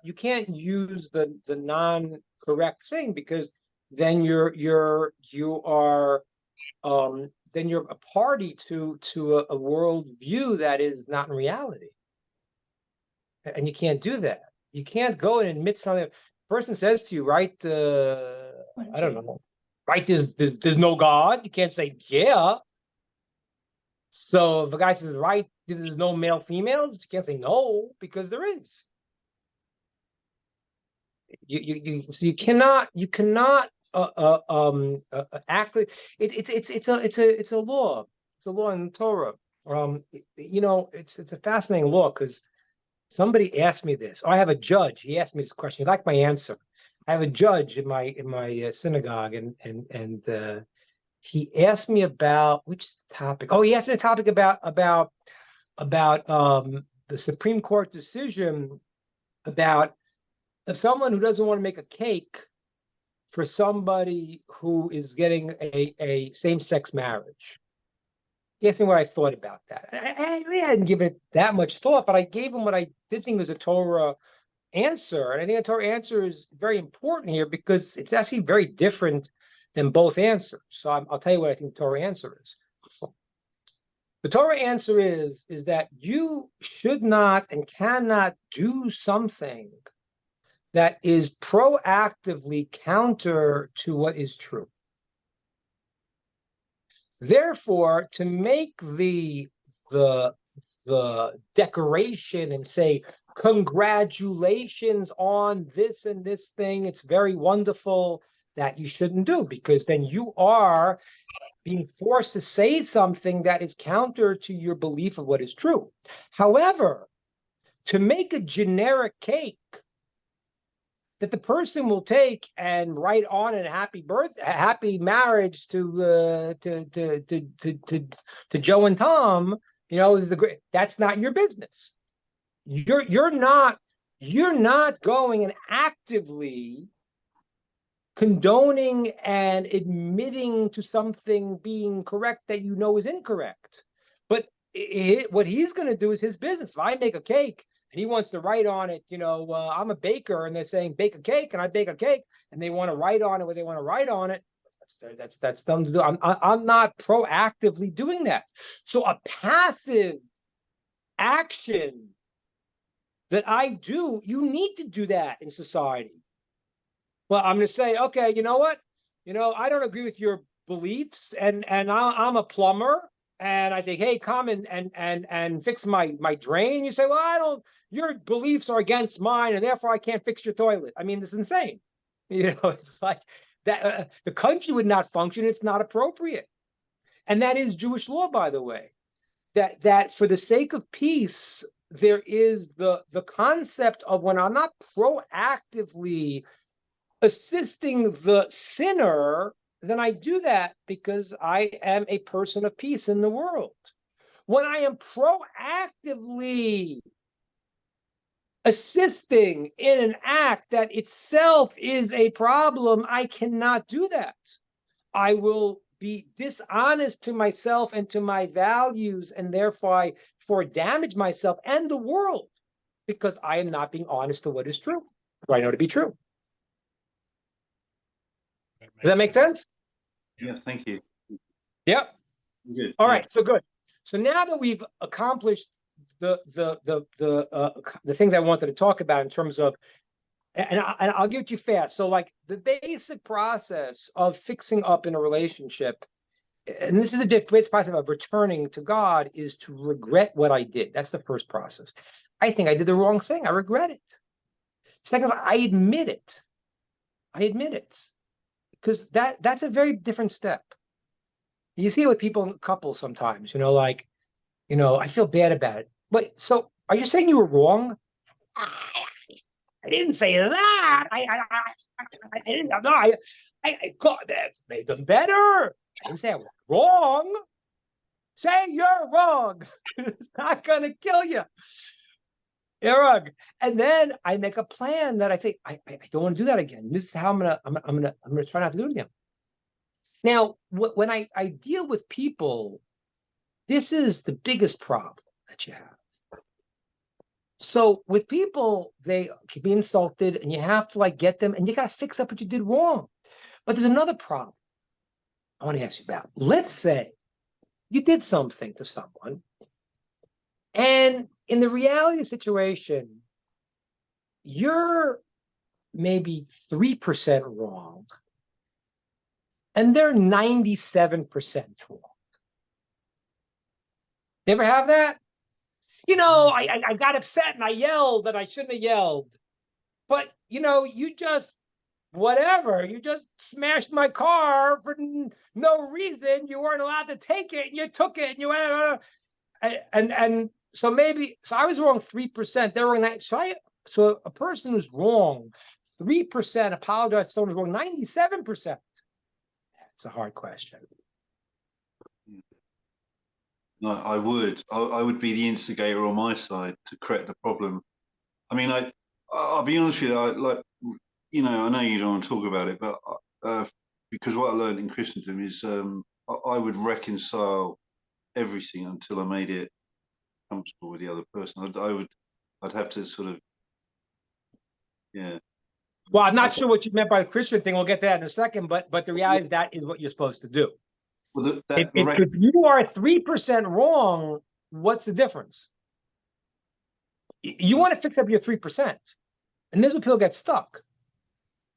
non-correct thing, because then you are then you're a party to a world view that is not in reality. And you can't do that. You can't go and admit something. A person says to you, right? I don't know. Right? There's no God. You can't say, yeah. So if a guy says, right, there's no male females, you can't say no, because there is. So you cannot act. It's a law. It's a law in the Torah. It's a fascinating law, because somebody asked me this. Oh, I have a judge. He asked me this question. He liked my answer. I have a judge in my synagogue, and he asked me about which topic. Oh, he asked me a topic about the Supreme Court decision about if someone who doesn't want to make a cake for somebody who is getting a same-sex marriage. He asked me what I thought about that. I really hadn't given it that much thought, but I gave him what I did think was a Torah answer. And I think the Torah answer is very important here, because it's actually very different than both answers. So I'll tell you what I think the Torah answer is. The Torah answer is that you should not and cannot do something that is proactively counter to what is true. Therefore, to make the decoration and say, congratulations on this and this thing, it's very wonderful, that you shouldn't do, because then you are being forced to say something that is counter to your belief of what is true. However, to make a generic cake that the person will take and write on a happy marriage to Joe and Tom, that's not your business. You're not going and actively condoning and admitting to something being correct that you know is incorrect. But what he's going to do is his business. If I make a cake and he wants to write on it, I'm a baker, and they're saying bake a cake, and I bake a cake, and they want to write on it what they want to write on it, that's them to do. I'm not proactively doing that. So a passive action that I do, you need to do that in society. Well, I'm going to say, okay, you know what? I don't agree with your beliefs, and I'm a plumber, and I say, hey, come and fix my drain. You say, well, your beliefs are against mine, and therefore I can't fix your toilet. I mean, this is insane. It's like that. The country would not function. It's not appropriate. And that is Jewish law, by the way, that for the sake of peace, there is the concept of when I'm not proactively assisting the sinner, then I do that because I am a person of peace in the world. When I am proactively assisting in an act that itself is a problem, I cannot do that. I will be dishonest to myself and to my values, and therefore damage myself and the world, because I am not being honest to what is true, what I know to be true. Does that make sense? Yeah, thank you. Yep. Good. All Yeah. right. So good. So now that we've accomplished the things I wanted to talk about in terms of, and I'll give it to you fast. So like the basic process of fixing up in a relationship, and this is the basic process of returning to God, is to regret what I did. That's the first process. I think I did the wrong thing. I regret it. Second, I admit it. because that's a very different step. You see it with people in couples sometimes, like, I feel bad about it. But so are you saying you were wrong? I didn't say that. I didn't know. I got that made them better. I didn't say I was wrong. Say you're wrong. It's not gonna kill you. You're wrong. And then I make a plan that I say I don't want to do that again. This is how I'm gonna try not to do it again. Now, when I deal with people, this is the biggest problem that you have. So with people, they can be insulted and you have to get them and you got to fix up what you did wrong. But there's another problem I want to ask you about. Let's say you did something to someone and in the reality of the situation, you're maybe 3% wrong and they're 97% wrong. You ever have that? I got upset and I yelled and I shouldn't have yelled. But, you just, whatever, you just smashed my car for no reason. You weren't allowed to take it and you took it and you went, and so I was wrong 3%. They were wrong. So a person who's wrong 3% apologize to someone who's wrong 97%. That's a hard question. No, I would be the instigator on my side to correct the problem. I mean, I'll be honest with you. I know you don't want to talk about it, but because what I learned in Christendom is I would reconcile everything until I made it comfortable with the other person. I'd have to sort of, yeah. Well, I'm not sure what you meant by the Christian thing. We'll get to that in a second, but the reality is that is what you're supposed to do. Well, If you are 3% wrong, what's the difference? You want to fix up your 3%. And this is where people get stuck.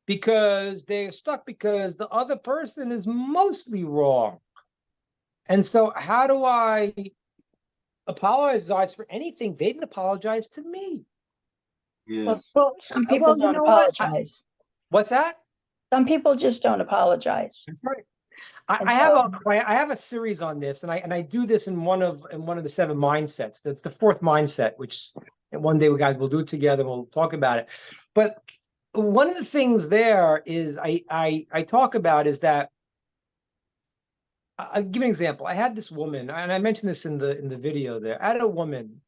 Because they're stuck because the other person is mostly wrong. And so how do I apologize for anything? They didn't apologize to me. yeah. Well, some people don't apologize. What's that? Some people just don't apologize. That's right. And I have a series on this, and I do this in one of the 7 mindsets. That's the 4th mindset, which one day we guys will do it together. We'll talk about it. But one of the things there is I talk about is that I'll give an example. I had this woman, and I mentioned this in the video there. I had a woman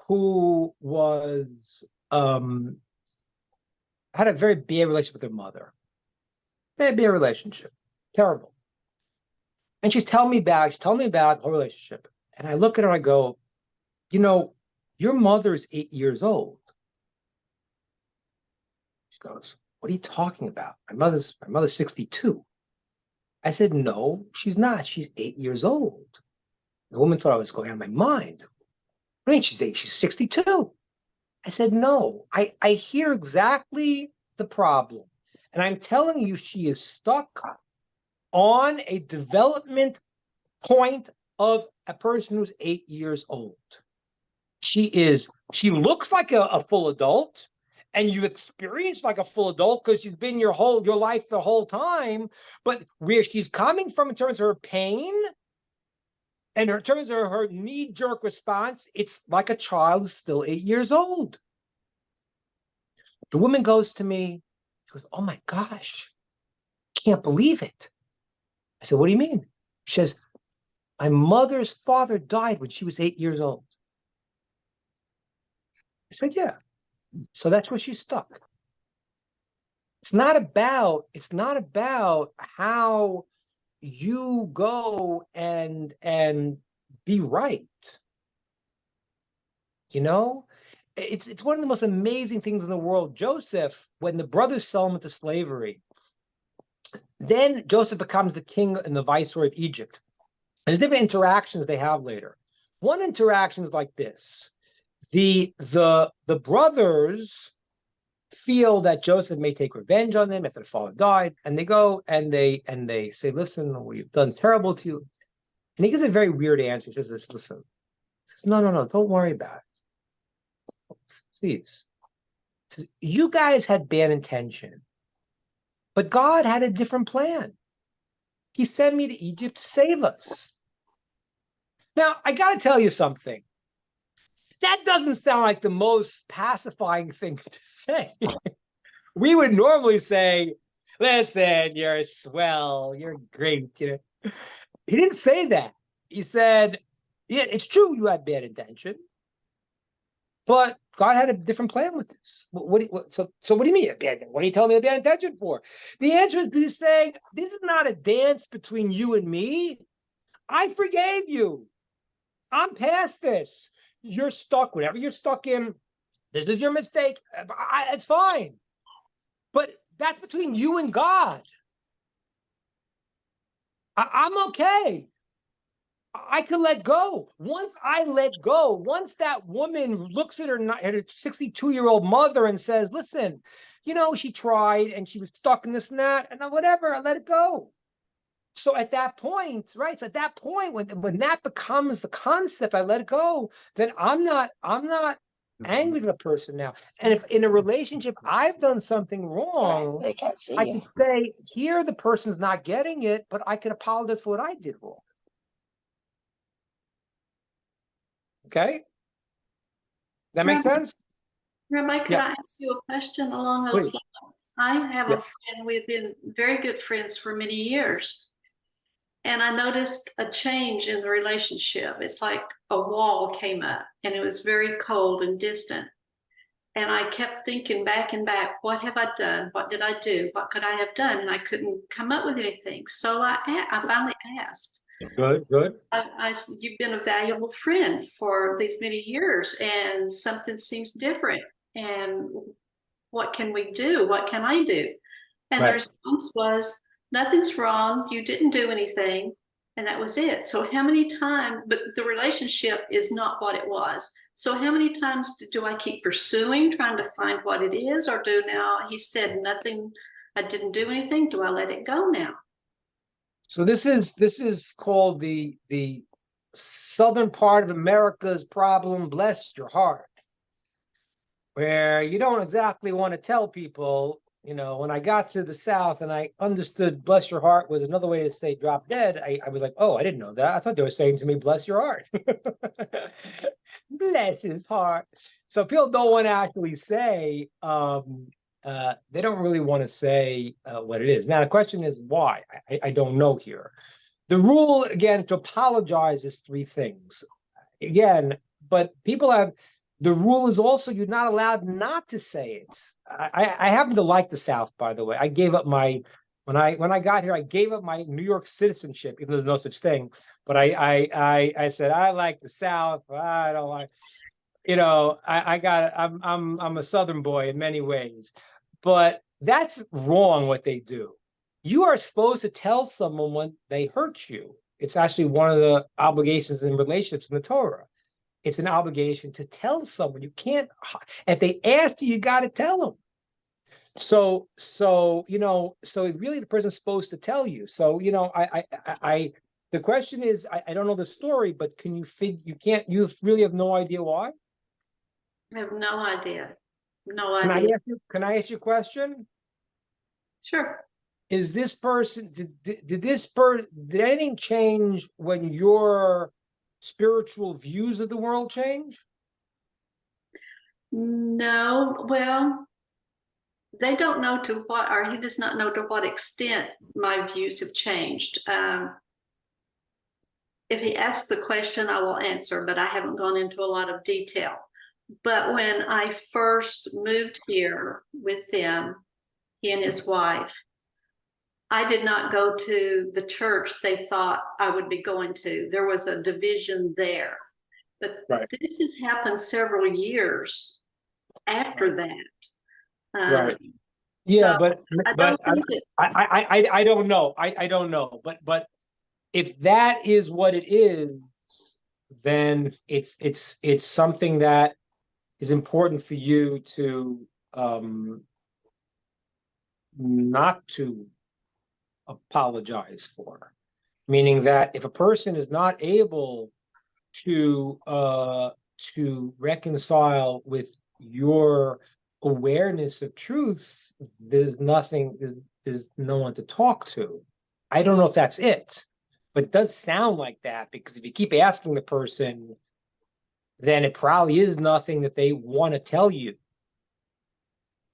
who was had a very bad relationship with her mother. Very bad relationship. Terrible. And she's telling me about her relationship. And I look at her and I go, your mother's 8 years old. She goes, what are you talking about? My mother's 62. I said, no, she's not. She's 8 years old. The woman thought I was going out of my mind. What do you mean she's 62? I said, no, I hear exactly the problem. And I'm telling you, she is stuck on a development point of a person who's 8 years old. She looks like a full adult, and you've experienced like a full adult because she's been your life the whole time. But where she's coming from in terms of her pain and in terms of her knee-jerk response, it's like a child who's still 8 years old. The woman goes to me, she goes, oh my gosh, can't believe it. I said, what do you mean? She says, my mother's father died when she was 8 years old. I said, yeah. So that's where she's stuck. It's not about how you go and be right. It's one of the most amazing things in the world. Joseph, when the brothers sell him into slavery, then Joseph becomes the king and the viceroy of Egypt. And there's different interactions they have later. One interaction is like this. The brothers feel that Joseph may take revenge on them if their father died, and they go and they say, listen, we've done terrible to you. And he gives a very weird answer. He says this, listen. He says, no, don't worry about it. Please. He says, you guys had bad intention, But God had a different plan. He sent me to Egypt to save us. Now, I got to tell you something. That doesn't sound like the most pacifying thing to say. We would normally say, listen, you're swell, you're great. You know. He didn't say that. He said, yeah, it's true you had bad intention, but God had a different plan with this. So what do you mean? What are you telling me a bad intention for? The answer is he's saying, this is not a dance between you and me. I forgave you. I'm past this. You're stuck, whatever you're stuck in. This is your mistake. It's fine. But that's between you and God. I'm okay. I could let go. Once I let go, once that woman looks at her 62-year-old mother and says, listen, you know, she tried and she was stuck in this and that, and whatever, I let it go. So at that point, right? So at that point, when that becomes the concept, I let it go, then I'm not angry with the person now. And if in a relationship I've done something wrong, They can't see I you. can say, here the person's not getting it, but I can apologize for what I did wrong. Okay? That makes sense? Rabbi, could Yeah. I ask you a question along those Please. lines? I have Yeah. a friend, we've been very good friends for many years. And I noticed a change in the relationship. It's like a wall came up and it was very cold and distant. And I kept thinking back and back, what have I done? What did I do? What could I have done? And I couldn't come up with anything. So I finally asked. Good. I said, you've been a valuable friend for these many years and something seems different. And what can we do? What can I do? And the Right. response was, nothing's wrong. You didn't do anything. And that was it. So how many times, but the relationship is not what it was. So how many times do I keep pursuing, trying to find what it is, or do now he said nothing, I didn't do anything. Do I let it go now? So this is called the southern part of America's problem, bless your heart, where you don't exactly want to tell people, you know, when I got to the South and I understood bless your heart was another way to say drop dead, I was like, oh, I didn't know that. I thought they were saying to me, bless your heart. Bless his heart. So people don't want to actually say, they don't really want to say what it is. Now, the question is why? I don't know here. The rule, again, to apologize is 3 things. Again, but people have, the rule is also you're not allowed not to say it. I happen to like the South, by the way. I gave up my, when I got here, I gave up my New York citizenship, even though there's no such thing. But I said, I like the South. I don't like, you know, I'm a Southern boy in many ways. But that's wrong what they do. You are supposed to tell someone when they hurt you. It's actually one of the obligations in relationships in the Torah. It's an obligation to tell someone. You can't, if they ask you, you got to tell them. So you know, so really the person's supposed to tell you. So, you know, the question is, I don't know the story, but can you you really have no idea why? I have no idea. No Can idea. can I ask you a question? Sure. Is this person, did anything change when your spiritual views of the world change? No, well, they don't know to what, or he does not know to what extent my views have changed. If he asks the question, I will answer, but I haven't gone into a lot of detail. But when I first moved here with them, he and his wife, I did not go to the church they thought I would be going to. There was a division there. But Right. this has happened several years after that. Right. Yeah, So but I don't think that, I don't know. I don't know. But if that is what it is, then it's something that is important for you to not to apologize for. Meaning that if a person is not able to reconcile with your awareness of truth, there's there's no one to talk to. I don't know if that's it, but it does sound like that, because if you keep asking the person, then it probably is nothing that they want to tell you.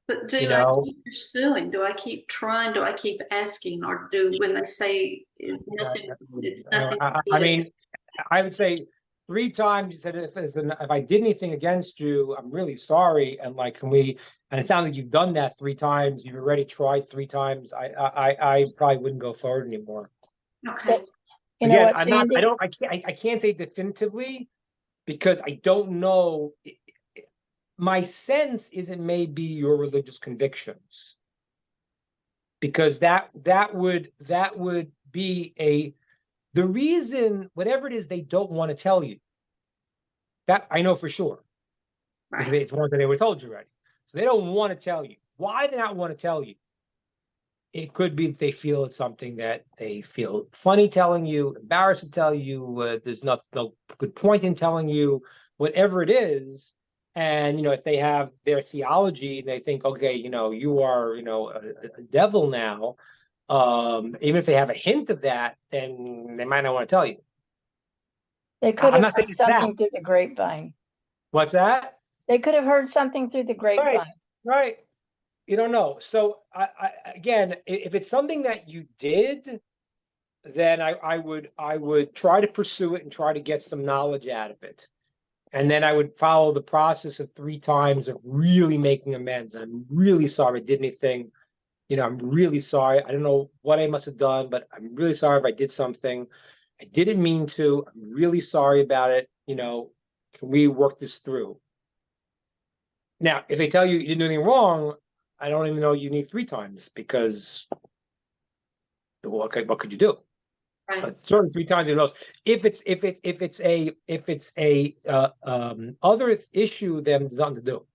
But do You I know? keep pursuing? Do I keep trying? Do I keep asking? Or do when they say it's nothing, it's nothing? I mean, I would say 3 times you said, if I did anything against you, I'm really sorry. And like, can we, and it sounds like you've done that 3 times. You've already tried 3 times. I probably wouldn't go forward anymore. Okay. You know Again, what, I'm not, Sandy? I can't say definitively, because I don't know. My sense is it may be your religious convictions, because that would be the reason, whatever it is, they don't want to tell you. That I know for sure, because Right. it's one that they were told you already. So they don't want to tell you. Why they not want to tell you? It could be that they feel it's something that they feel funny telling you, embarrassed to tell you. There's no good point in telling you, whatever it is. And, if they have their theology, they think, okay, you are, a devil now. Even if they have a hint of that, then they might not want to tell you. They could I'm have not saying heard it's that. something through the grapevine. What's that? They could have heard something through the grapevine. Right. You don't know. So again, if it's something that you did, then I would try to pursue it and try to get some knowledge out of it. And then I would follow the process of 3 times of really making amends. I'm really sorry I did anything. I'm really sorry. I don't know what I must have done, but I'm really sorry if I did something. I didn't mean to. I'm really sorry about it. Can we work this through? Now, if they tell you you didn't do anything wrong, I don't even know you need 3 times, because what could you do? Right. But certainly 3 times who knows. If it's a other issue, then there's nothing to do.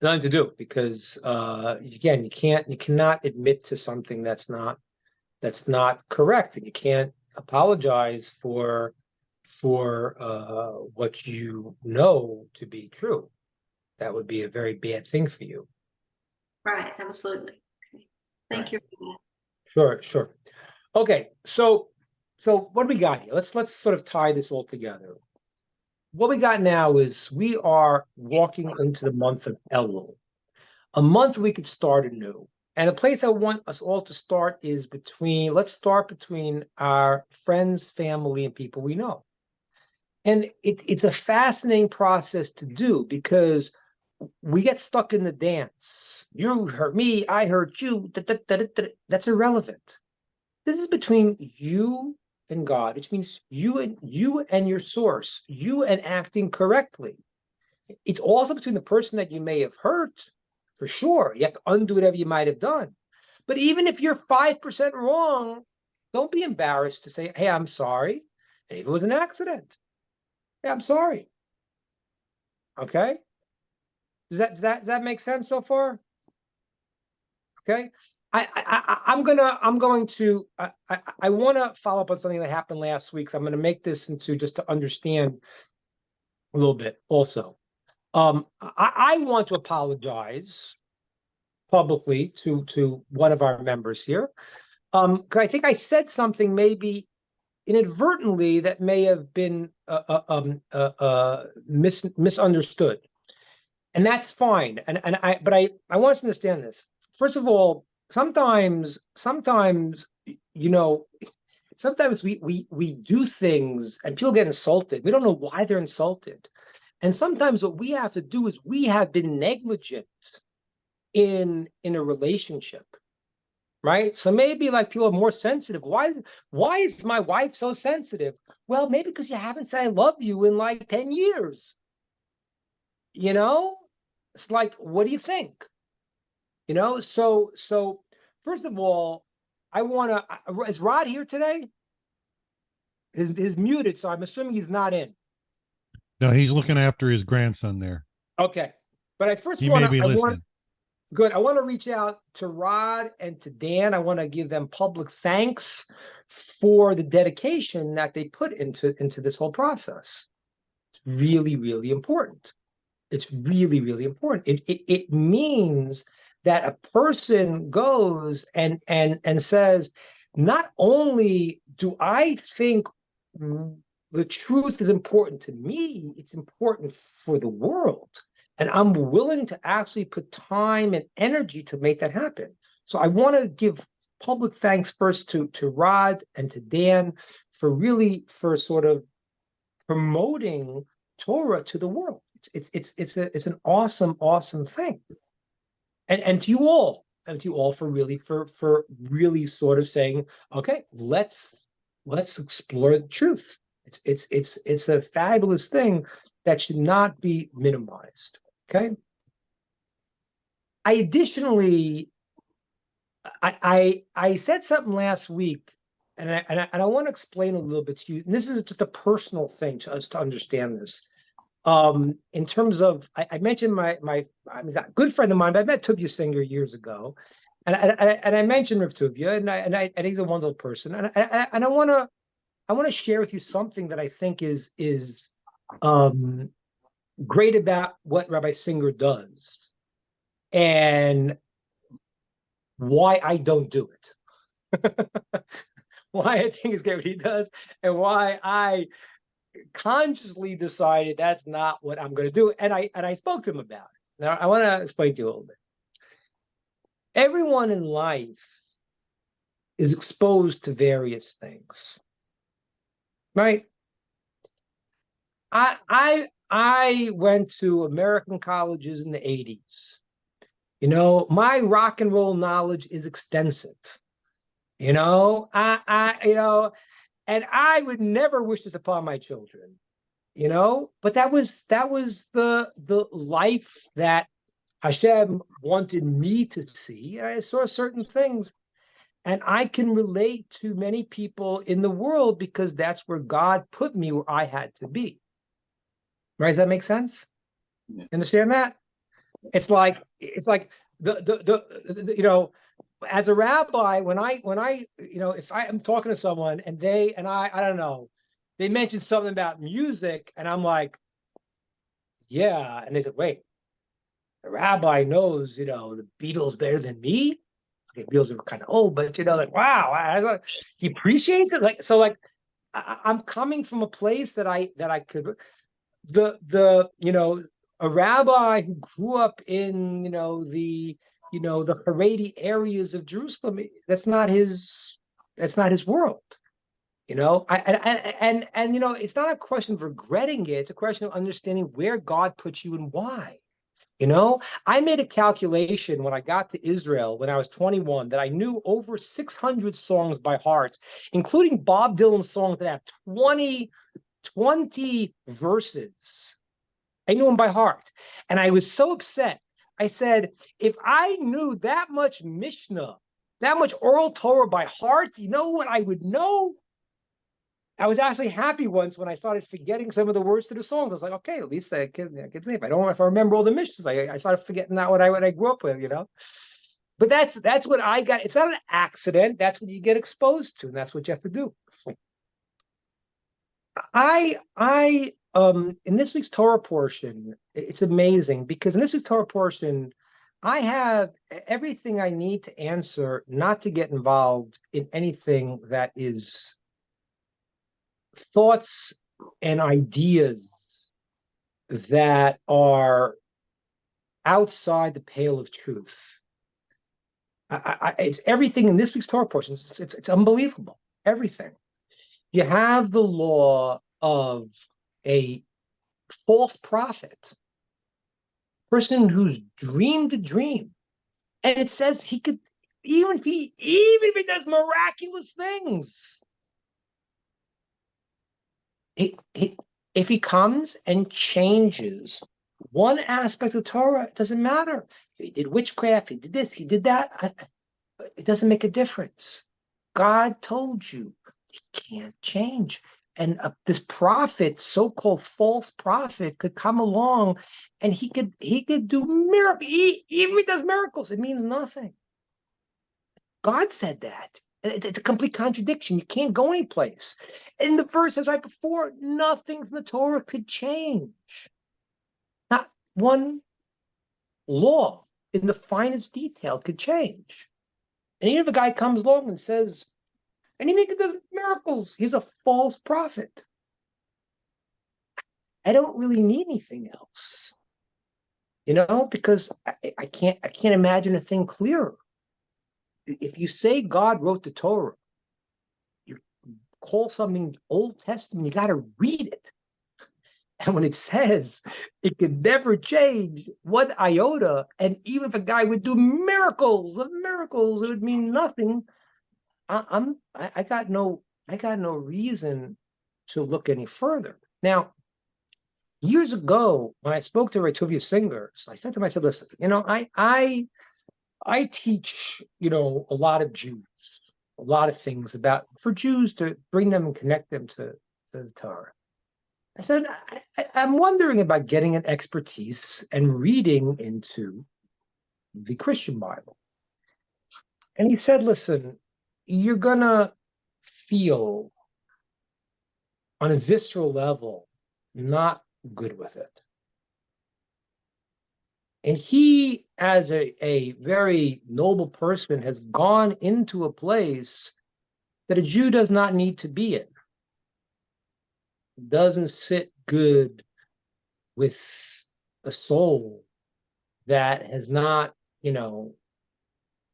Nothing to do, because again, you cannot admit to something that's not correct, and you can't apologize for what you know to be true. That would be a very bad thing for you. Right. Absolutely. Okay. Thank you for that. Sure. Okay, so what do we got here? Let's sort of tie this all together. What we got now is we are walking into the month of Elul, a month we could start anew. And the place I want us all to start is let's start between our friends, family, and people we know. And it's a fascinating process to do, because we get stuck in the dance. You hurt me, I hurt you. That's irrelevant. This is between you and God, which means you and your source, you and acting correctly. It's also between the person that you may have hurt, for sure. You have to undo whatever you might have done. But even if you're 5% wrong, don't be embarrassed to say, hey, I'm sorry. And if it was an accident, yeah, I'm sorry. Okay? Does that make sense so far? Okay. I want to follow up on something that happened last week. So I'm going to make this into just to understand a little bit also. I want to apologize publicly to one of our members here. 'Cause I think I said something maybe inadvertently that may have been misunderstood. And that's fine. But I want to understand this. First of all, sometimes we do things and people get insulted. We don't know why they're insulted. And sometimes what we have to do is we have been negligent in a relationship, right? So maybe like people are more sensitive. Why is my wife so sensitive? Well, maybe because you haven't said I love you in like 10 years. It's like, what do you think? So first of all, is Rod here today? He's muted, so I'm assuming he's not in. No, he's looking after his grandson there. Okay. But I first He want may be listening. I want to reach out to Rod and to Dan. I want to give them public thanks for the dedication that they put into this whole process. It's really, really important. It's really, really important. It means that a person goes and says, not only do I think the truth is important to me, it's important for the world. And I'm willing to actually put time and energy to make that happen. So I want to give public thanks first to Rod and to Dan for sort of promoting Torah to the world. It's an awesome thing. And to you all, for really sort of saying, okay, let's explore the truth. It's a fabulous thing that should not be minimized. Okay. I additionally, I said something last week, and I want to explain a little bit to you. And this is just a personal thing to us to understand this. In terms of, I mentioned my I mean, a good friend of mine, but I met Tuvia Singer years ago, and I mentioned Rav Tuvia, and he's a wonderful person, and I want to share with you something that I think is great about what Rabbi Singer does, and why I don't do it. Why I think it's great what he does, and why I consciously decided that's not what I'm going to do. And I spoke to him about it. Now I want to explain to you a little bit. Everyone in life is exposed to various things, right? I went to American colleges in the 80s. You know, my rock and roll knowledge is extensive. You know, and I would never wish this upon my children, you know, but that was the life that Hashem wanted me to see. And I saw certain things, and I can relate to many people in the world because that's where God put me, where I had to be. Right? Does that make sense? Yeah. Understand that? It's like the you know, as a rabbi, when I you know, if I am talking to someone and I don't know, they mention something about music, and I'm like, yeah, and they said, wait, the rabbi knows, you know, the Beatles better than me. Okay, Beatles are kind of old, but you know, like, wow, he appreciates it. Like, so, like, I'm coming from a place that I could, you know, a rabbi who grew up in, the Haredi areas of Jerusalem, that's not his world. You know, and you know, it's not a question of regretting it, it's a question of understanding where God puts you and why. You know, I made a calculation when I got to Israel when I was 21 that I knew over 600 songs by heart, including Bob Dylan songs that have 20 verses. I knew them by heart. And I was so upset. I said, if I knew that much Mishnah, that much oral Torah by heart, you know what I would know? I was actually happy once when I started forgetting some of the words to the songs. I was like, okay, at least I can say, if I remember all the Mishnahs, I started forgetting that what I grew up with, you know. But that's what I got. It's not an accident. That's what you get exposed to, and that's what you have to do. In this week's Torah portion, it's amazing because in this week's Torah portion, I have everything I need to answer, not to get involved in anything that is thoughts and ideas that are outside the pale of truth. It's everything in this week's Torah portion. It's unbelievable. Everything. You have the law of a false prophet, person who's dreamed a dream, and it says he could, even if he does miraculous things, if he comes and changes one aspect of Torah, it doesn't matter. He did witchcraft, he did this, he did that. It doesn't make a difference. God told you he can't change. And this prophet, so-called false prophet, could come along, and he could do miracles. Even if he does miracles, it means nothing. God said that. It's a complete contradiction. You can't go anyplace. And the verse says right before, nothing from the Torah could change. Not one law in the finest detail could change. And even if a guy comes along and says, and he does miracles, he's a false prophet. I don't really need anything else, because I can't imagine a thing clearer. If you say God wrote the Torah, you call something Old Testament, you got to read it. And when it says it could never change one iota, and even if a guy would do miracles of miracles, it would mean nothing. I got no reason to look any further. Now, years ago, when I spoke to Ratovia Singers, I said to myself, listen, I teach, a lot of Jews, a lot of things for Jews to bring them and connect them to the Torah. I said, I'm wondering about getting an expertise and reading into the Christian Bible. And he said, listen, you're going to feel on a visceral level not good with it. And he, as a very noble person, has gone into a place that a Jew does not need to be in. Doesn't sit good with a soul that has not,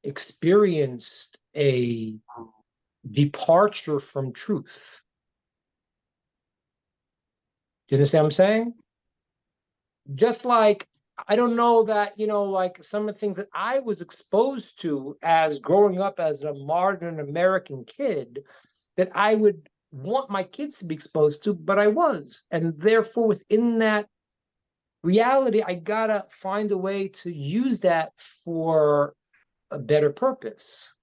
experienced a departure from truth. Do you understand what I'm saying? Just like, I don't know that, like some of the things that I was exposed to as growing up as a modern American kid, that I would want my kids to be exposed to, but I was. And therefore, within that reality, I gotta find a way to use that for a better purpose.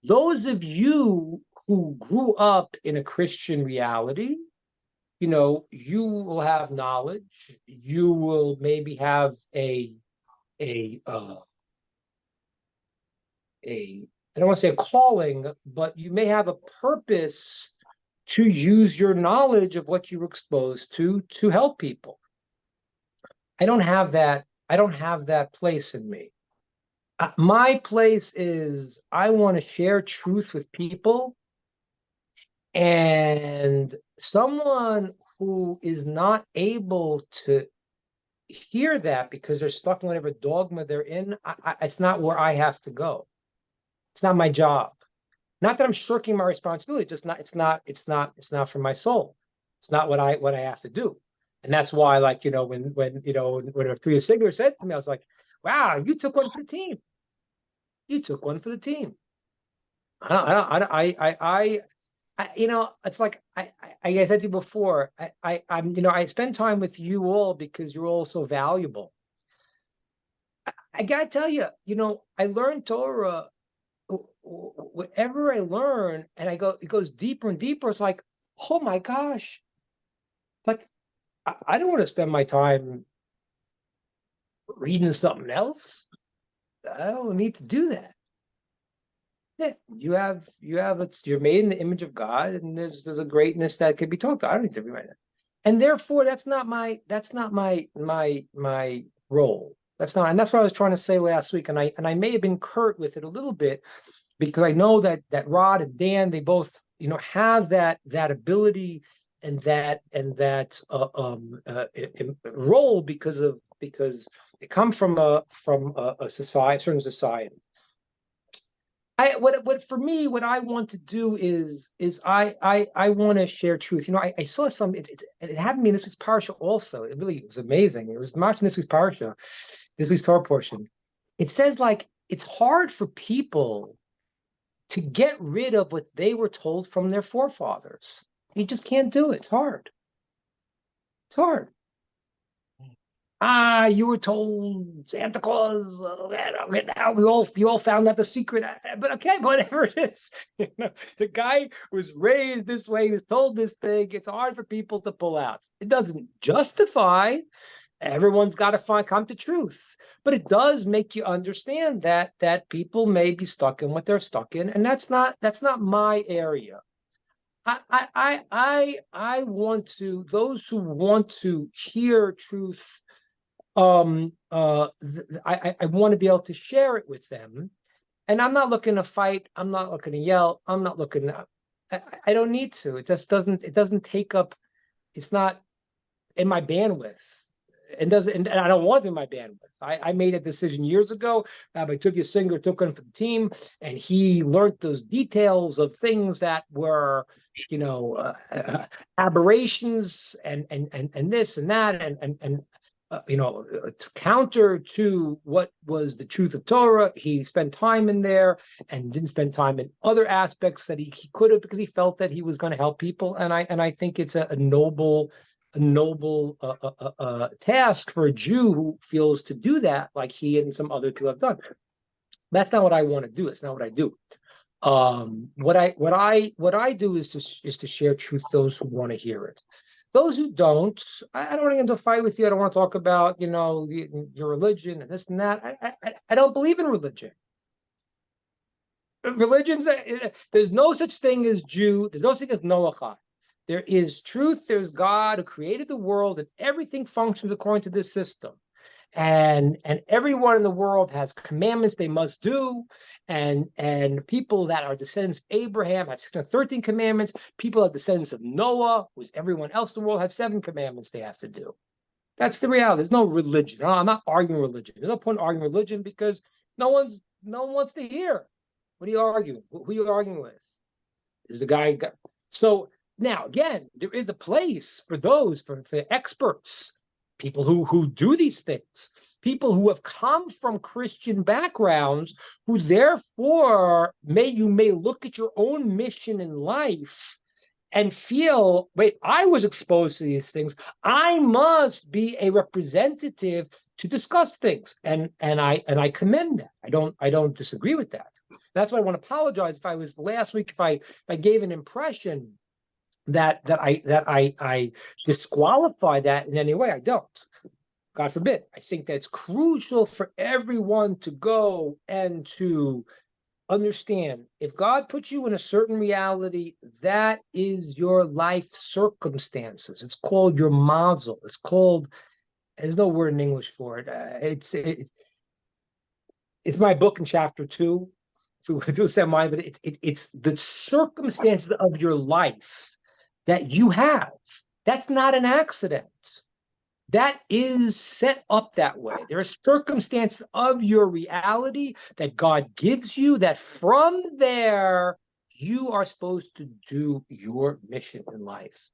Those of you who grew up in a Christian reality, you will have knowledge. You will maybe have I don't want to say a calling, but you may have a purpose to use your knowledge of what you were exposed to help people. I don't have that place in me. My place is I want to share truth with people, and someone who is not able to hear that because they're stuck in whatever dogma they're in, it's not where I have to go. It's not my job. Not that I'm shirking my responsibility, just not. It's not for my soul. It's not what I have to do. And that's why, like, when Arthur Sigler said to me, I was like, "Wow, you took one for the team. You took one for the team." It's like I said to you before. I spend time with you all because you're all so valuable. I gotta tell you, I learned Torah. Whatever I learn, and it goes deeper and deeper. It's like, oh my gosh, like I don't want to spend my time reading something else. I don't need to do that. Yeah, you're made in the image of God, and there's a greatness that could be talked about. I don't need to read that, and therefore that's not my role. That's what I was trying to say last week, and I may have been curt with it a little bit, because I know that Rod and Dan, they both have that ability and that role because they come from a society, certain society. What I want to do is I want to share truth. I saw some. It happened to me in this week's parsha also. It really was amazing. It was marching this week's parsha, this week's Torah portion. It says, like, it's hard for people to get rid of what they were told from their forefathers. You just can't do it. It's hard. It's hard. You were told Santa Claus. Now you all found out the secret. But okay, whatever it is. The guy was raised this way. He was told this thing. It's hard for people to pull out. It doesn't justify. Everyone's got to come to truth, but it does make you understand that people may be stuck in what they're stuck in, and that's not my area. I want to, those who want to hear truth I want to be able to share it with them. And I'm not looking to fight. I'm not looking to yell. I'm not looking to, I don't need to. It just doesn't take up, it's not in my bandwidth. And I don't want it in my bandwidth. I made a decision years ago. Rabbi Tuvia Singer took on for the team, and he learned those details of things that were, aberrations and this and that and counter to what was the truth of Torah. He spent time in there and didn't spend time in other aspects that he could have, because he felt that he was going to help people. And I think it's a noble task for a Jew who feels to do that, like he and some other people have done. That's not what I want to do. It's not what I do. What I do is to share truth to those who want to hear it. Those who don't, I don't want to get into a fight with you. I don't want to talk about your religion and this and that. I don't believe in religion. Religions, there's no such thing as Jew. There's no such thing as Noachai. There is truth. There's God who created the world, and everything functions according to this system. And everyone in the world has commandments they must do. And people that are descendants of Abraham have 613 commandments. People that are descendants of Noah, who's everyone else in the world, have 7 commandments they have to do. That's the reality. There's no religion. I'm not arguing religion. There's no point in arguing religion, because no one wants to hear. What are you arguing? Who are you arguing with? Is the guy? So now, again, there is a place for those, for experts, people who do these things, people who have come from Christian backgrounds, who therefore may look at your own mission in life and feel, wait, I was exposed to these things. I must be a representative to discuss things, and I commend that. I don't disagree with that. That's why I want to apologize if I was last week, if I gave an impression that I disqualify that in any way. I don't. God forbid. I think that's crucial for everyone to go and to understand. If God puts you in a certain reality, that is your life circumstances. It's called your mazel. It's called, there's no word in English for it. It's my book in chapter 2. If we do a semi, but it's the circumstances of your life that you have. That's not an accident. That is set up that way. There are circumstances of your reality that God gives you, that from there you are supposed to do your mission in life.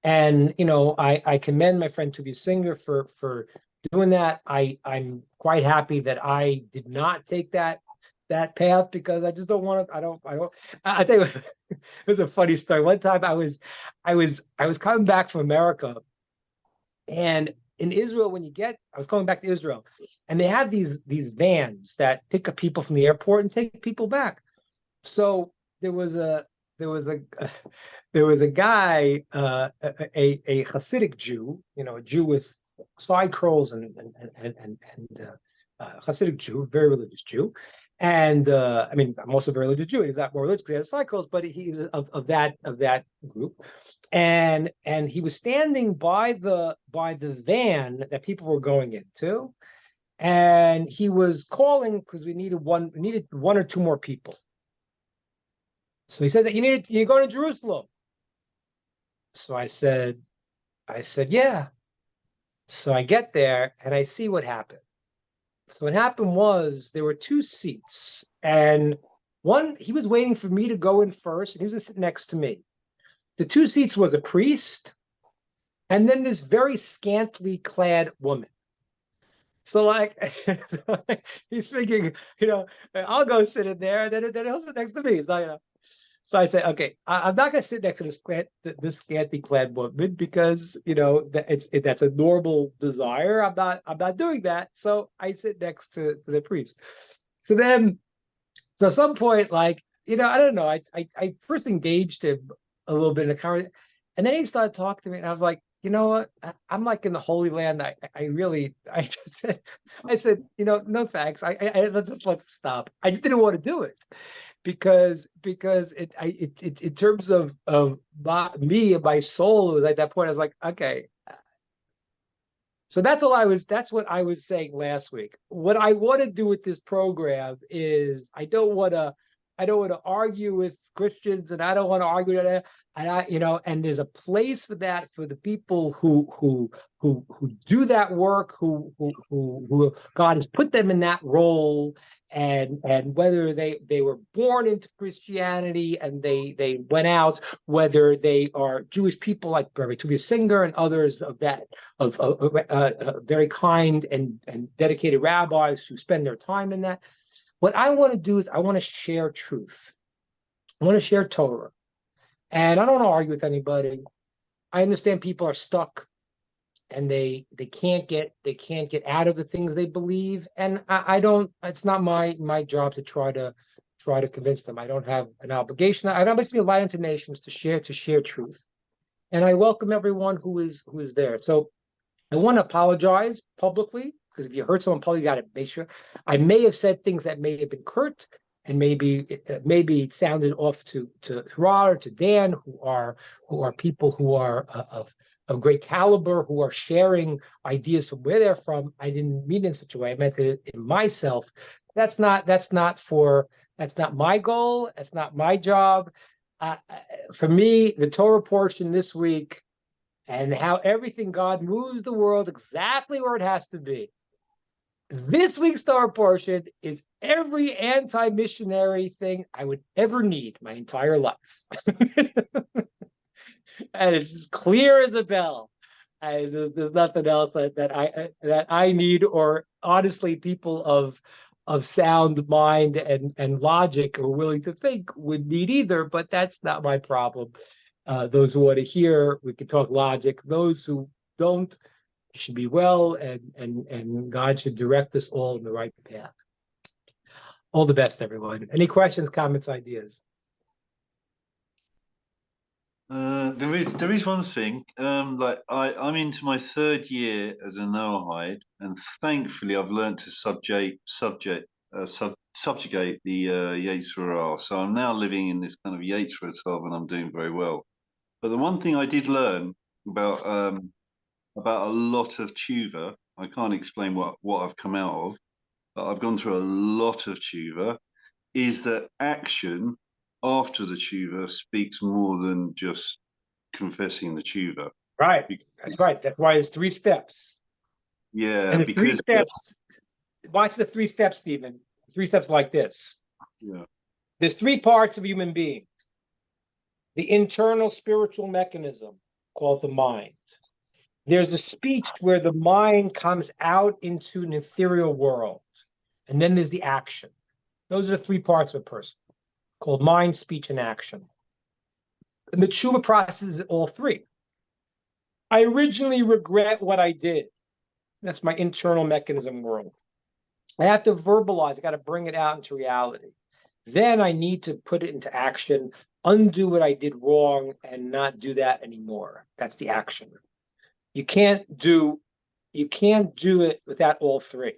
And I commend my friend Tuvia Singer for doing that. I'm quite happy that I did not take that path, because I just don't want to. I tell you, it was a funny story. One time I was coming back from America, and in Israel, I was coming back to Israel, and they have these vans that pick up people from the airport and take people back. So there was a guy, a Hasidic Jew, a Jew with side curls and Hasidic Jew, very religious Jew. And I'm also a very religious Jew. He's not more religious because he has cycles, but he was of that group. And he was standing by the van that people were going into, and he was calling because we needed one or two more people. So he said that you're going to Jerusalem. So I said, yeah. So I get there and I see what happened. So what happened was there were 2 seats, and one, he was waiting for me to go in first, and he was going to sit next to me. The 2 seats was a priest, and then this very scantily clad woman. So he's figuring, I'll go sit in there, and then he'll sit next to me. So I said, okay, I'm not going to sit next to this scantily clad woman, because that's a normal desire. I'm not doing that. So I sit next to the priest. So at some point, I don't know. I first engaged him a little bit in a conversation, and then he started talking to me, and I was like, you know what? I'm like in the Holy Land. I said, no thanks. Let's stop. I just didn't want to do it. Because it in terms of me and my soul, it was at that point I was like, okay, So that's what I was saying last week. What I want to do with this program is I don't want to argue with Christians, and I don't want to argue that, and there's a place for that for the people who do that work, who God has put them in that role, and whether they were born into Christianity and they went out, whether they are Jewish people like Rabbi Tovia Singer and others of very kind and dedicated rabbis who spend their time in that. What I want to do is I want to share truth. I want to share Torah. And I don't want to argue with anybody. I understand people are stuck and they can't get out of the things they believe. And I don't, it's not my job to try to convince them. I don't have an obligation. I don't be a light unto nations to share truth. And I welcome everyone who is there. So I want to apologize publicly, because if you hurt someone publicly, you got to make sure. I may have said things that may have been curt, and maybe it sounded off to Ra or to Dan, who are people who are of great caliber, who are sharing ideas from where they're from. I didn't mean it in such a way. I meant it in myself. That's not my goal. That's not my job. For me, the Torah portion this week, and how everything God moves the world exactly where it has to be. This week's Torah portion is every anti-missionary thing I would ever need my entire life. And it's as clear as a bell. There's nothing else that I need, or honestly, people of sound mind and logic are willing to think would need either, but that's not my problem. Those who want to hear, we can talk logic. Those who don't should be well, and God should direct us all in the right path. All the best, everyone. Any questions, comments, ideas? There is one thing. Like I'm into my 3rd year as a Noahide, and thankfully I've learned to subjugate the Yetzer Hara. So I'm now living in this kind of Yetzer Hara, and I'm doing very well. But the one thing I did learn about a lot of tshuva, I can't explain what I've come out of, but I've gone through a lot of tshuva, is that action after the tshuva speaks more than just confessing the tshuva. Right. That's right. That's why there's 3 steps. Yeah, And the because 3 steps. Watch the 3 steps, Stephen. 3 steps like this. Yeah. There's 3 parts of a human being. The internal spiritual mechanism called the mind. There's a speech where the mind comes out into an ethereal world. And then there's the action. Those are the 3 parts of a person, called mind, speech, and action. And the tshuva process is all 3. I originally regret what I did. That's my internal mechanism world. I have to verbalize. I got to bring it out into reality. Then I need to put it into action, undo what I did wrong, and not do that anymore. That's the action. You can't do it without all 3.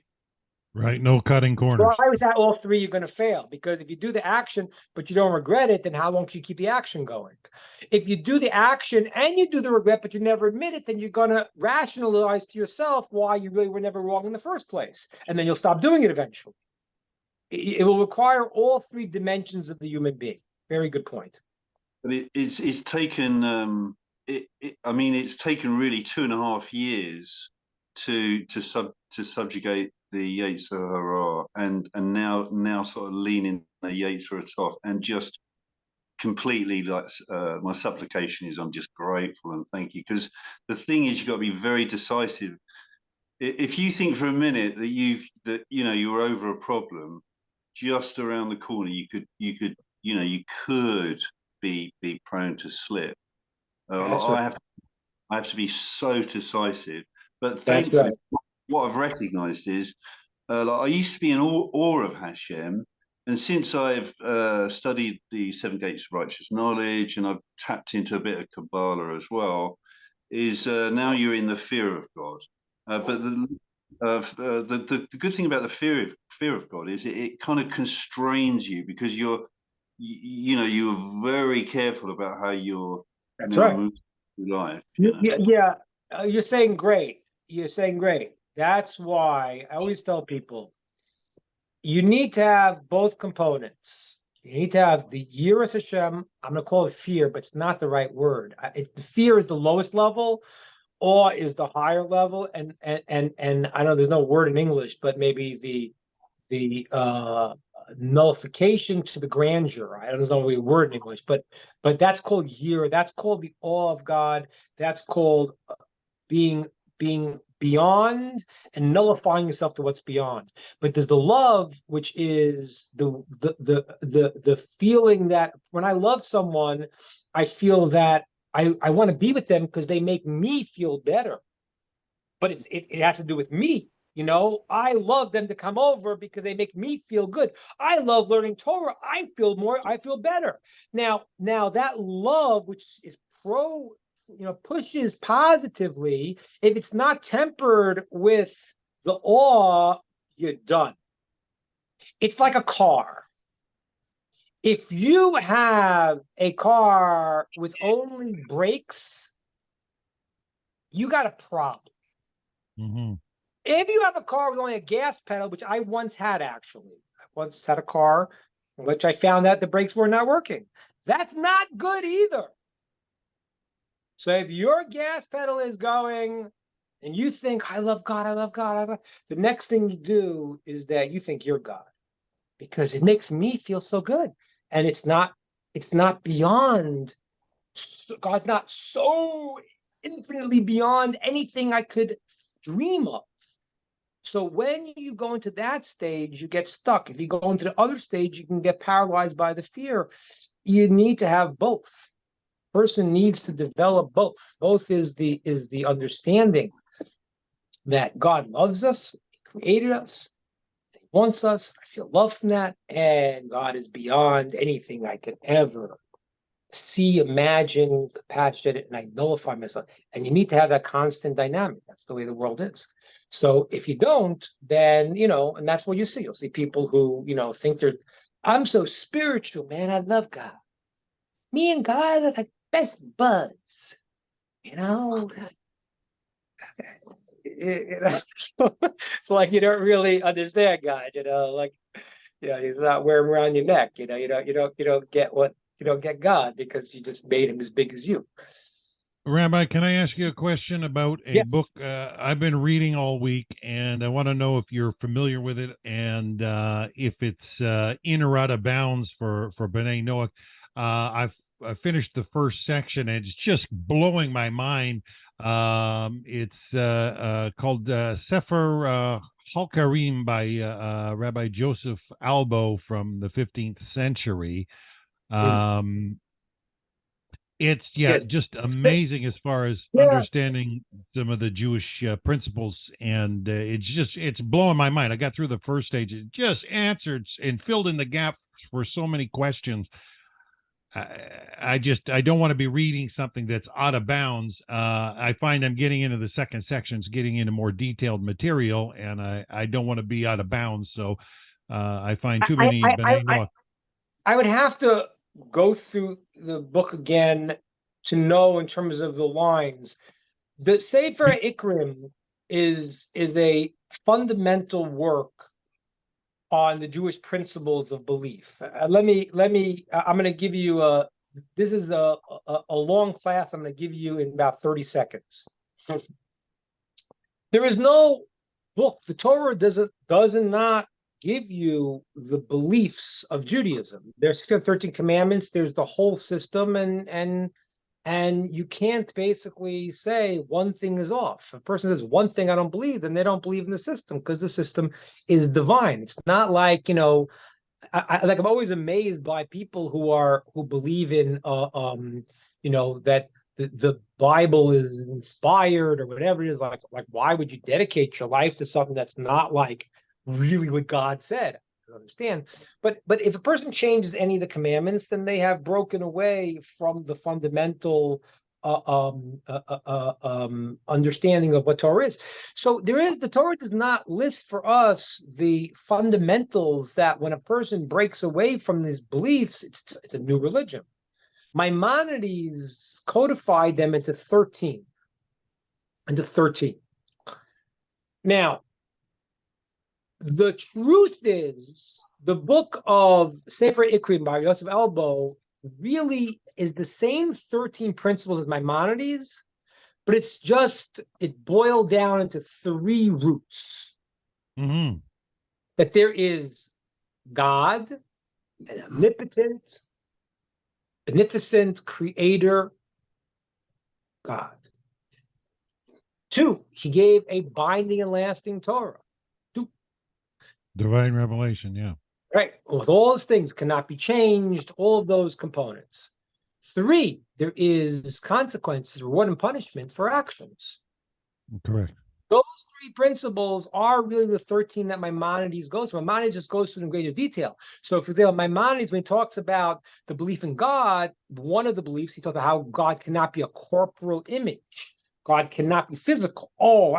Right. No cutting corners. Try without all 3, you're going to fail, because if you do the action, but you don't regret it, then how long can you keep the action going? If you do the action and you do the regret, but you never admit it, then you're going to rationalize to yourself why you really were never wrong in the first place. And then you'll stop doing it eventually. It will require all 3 dimensions of the human being. Very good point. But it's taken, it's taken really 2.5 years to subjugate the Yetzer Hara, and now sort of leaning the Yetzer Hara, and just completely, like, my supplication is I'm just grateful and thank you, because the thing is, you've got to be very decisive. If you think for a minute that you're over a problem just around the corner, you could be prone to slip. Right. I have to be so decisive. But That's thankfully, right. what I've recognized is, I used to be in awe of Hashem, and since I've studied the 7 gates of righteous knowledge, and I've tapped into a bit of Kabbalah as well, is now you're in the fear of God. But the good thing about the fear of God is it kind of constrains you, because you're very careful about how you're That's right. moving through life. Yeah, you're saying great. you're saying great. That's why I always tell people you need to have both components. You need to have the Yiras Hashem. I'm going to call it fear, but it's not the right word. The fear is the lowest level, awe is the higher level, and I know there's no word in English, but maybe the nullification to the grandeur. I don't know a word in English, but that's called Yira. That's called the awe of God. That's called being beyond and nullifying yourself to what's beyond. But there's the love, which is the feeling that when I love someone, I feel that I want to be with them because they make me feel better. But it has to do with me. You know, I love them to come over because they make me feel good. I love learning Torah. I feel better. Now that love, which is pushes positively, if it's not tempered with the awe, you're done. It's like a car. If you have a car with only brakes, you got a problem. Mm-hmm. If you have a car with only a gas pedal, which I once had actually, I once had a car in which I found out the brakes were not working. That's not good either. So if your gas pedal is going and you think, I love God, I love God, I love God, the next thing you do is that you think you're God because it makes me feel so good. And it's not beyond, God's not so infinitely beyond anything I could dream of. So when you go into that stage, you get stuck. If you go into the other stage, you can get paralyzed by the fear. You need to have both. Person needs to develop both. Both is the understanding that God loves us, He created us, He wants us. I feel love from that, and God is beyond anything I could ever see, imagine, compassionate, and I nullify myself. And you need to have that constant dynamic. That's the way the world is. So if you don't, then, and that's what you see. You'll see people who, think I'm so spiritual, man. I love God. Me and God are like best buds, It's like you don't really understand God, he's not wearing around your neck, you don't get God because you just made him as big as you. Rabbi, can I ask you a question about a Yes. book I've been reading all week, and I want to know if you're familiar with it and if it's in or out of bounds for B'nai Noach. I finished the first section, and it's just blowing my mind. It's called Sefer Halkarim by Rabbi Joseph Albo from the 15th century. It's Yes. just amazing as far as understanding some of the Jewish principles, and it's blowing my mind. I got through the first stage; it just answered and filled in the gap for so many questions. I don't want to be reading something that's out of bounds. I find I'm getting into the second sections, getting into more detailed material, and I don't want to be out of bounds. So I find too many. I would have to go through the book again to know in terms of the lines. The Sefer Ikrim is a fundamental work on the Jewish principles of belief. I'm going to give you this is a long class. I'm going to give you in about 30 seconds. There is no book. The Torah does not give you the beliefs of Judaism. There's 13 commandments. There's the whole system, and you can't basically say one thing is off. If a person says one thing I don't believe, then they don't believe in the system because the system is divine. It's not like I'm always amazed by people who believe in that the Bible is inspired or whatever it is. Like why would you dedicate your life to something that's not like really what God said? I don't understand. But if a person changes any of the commandments, then they have broken away from the fundamental understanding of what Torah is. So the Torah does not list for us the fundamentals that when a person breaks away from these beliefs, it's a new religion. Maimonides codified them into 13. Now, the truth is, the book of Sefer Ikrim by Yosef Elbo really is the same 13 principles as Maimonides, but it boiled down into 3 roots. Mm-hmm. That there is God, an omnipotent, beneficent creator God. 2, he gave a binding and lasting Torah. 2, Divine revelation. Yeah. right? With all those things cannot be changed, all of those components. 3, there is consequences, reward and punishment for actions. Correct. Those 3 principles are really the 13 that Maimonides goes through. Maimonides just goes through in greater detail. So, for example, Maimonides, when he talks about the belief in God, one of the beliefs, he talks about how God cannot be a corporal image. God cannot be physical. Oh,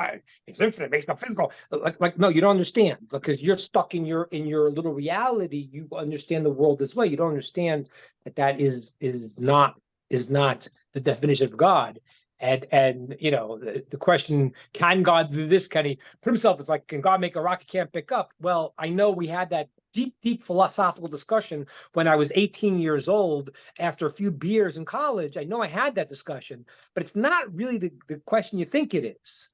it's infinite, makes not physical. Like, no, you don't understand, because you're stuck in your little reality. You understand the world this way. You don't understand that is not the definition of God. And you know, the question, can God do this? Can he put himself? It's like, can God make a rock he can't pick up? Well, I know we had that deep philosophical discussion when I was 18 years old after a few beers in college. I know I had that discussion, but it's not really the question you think it is.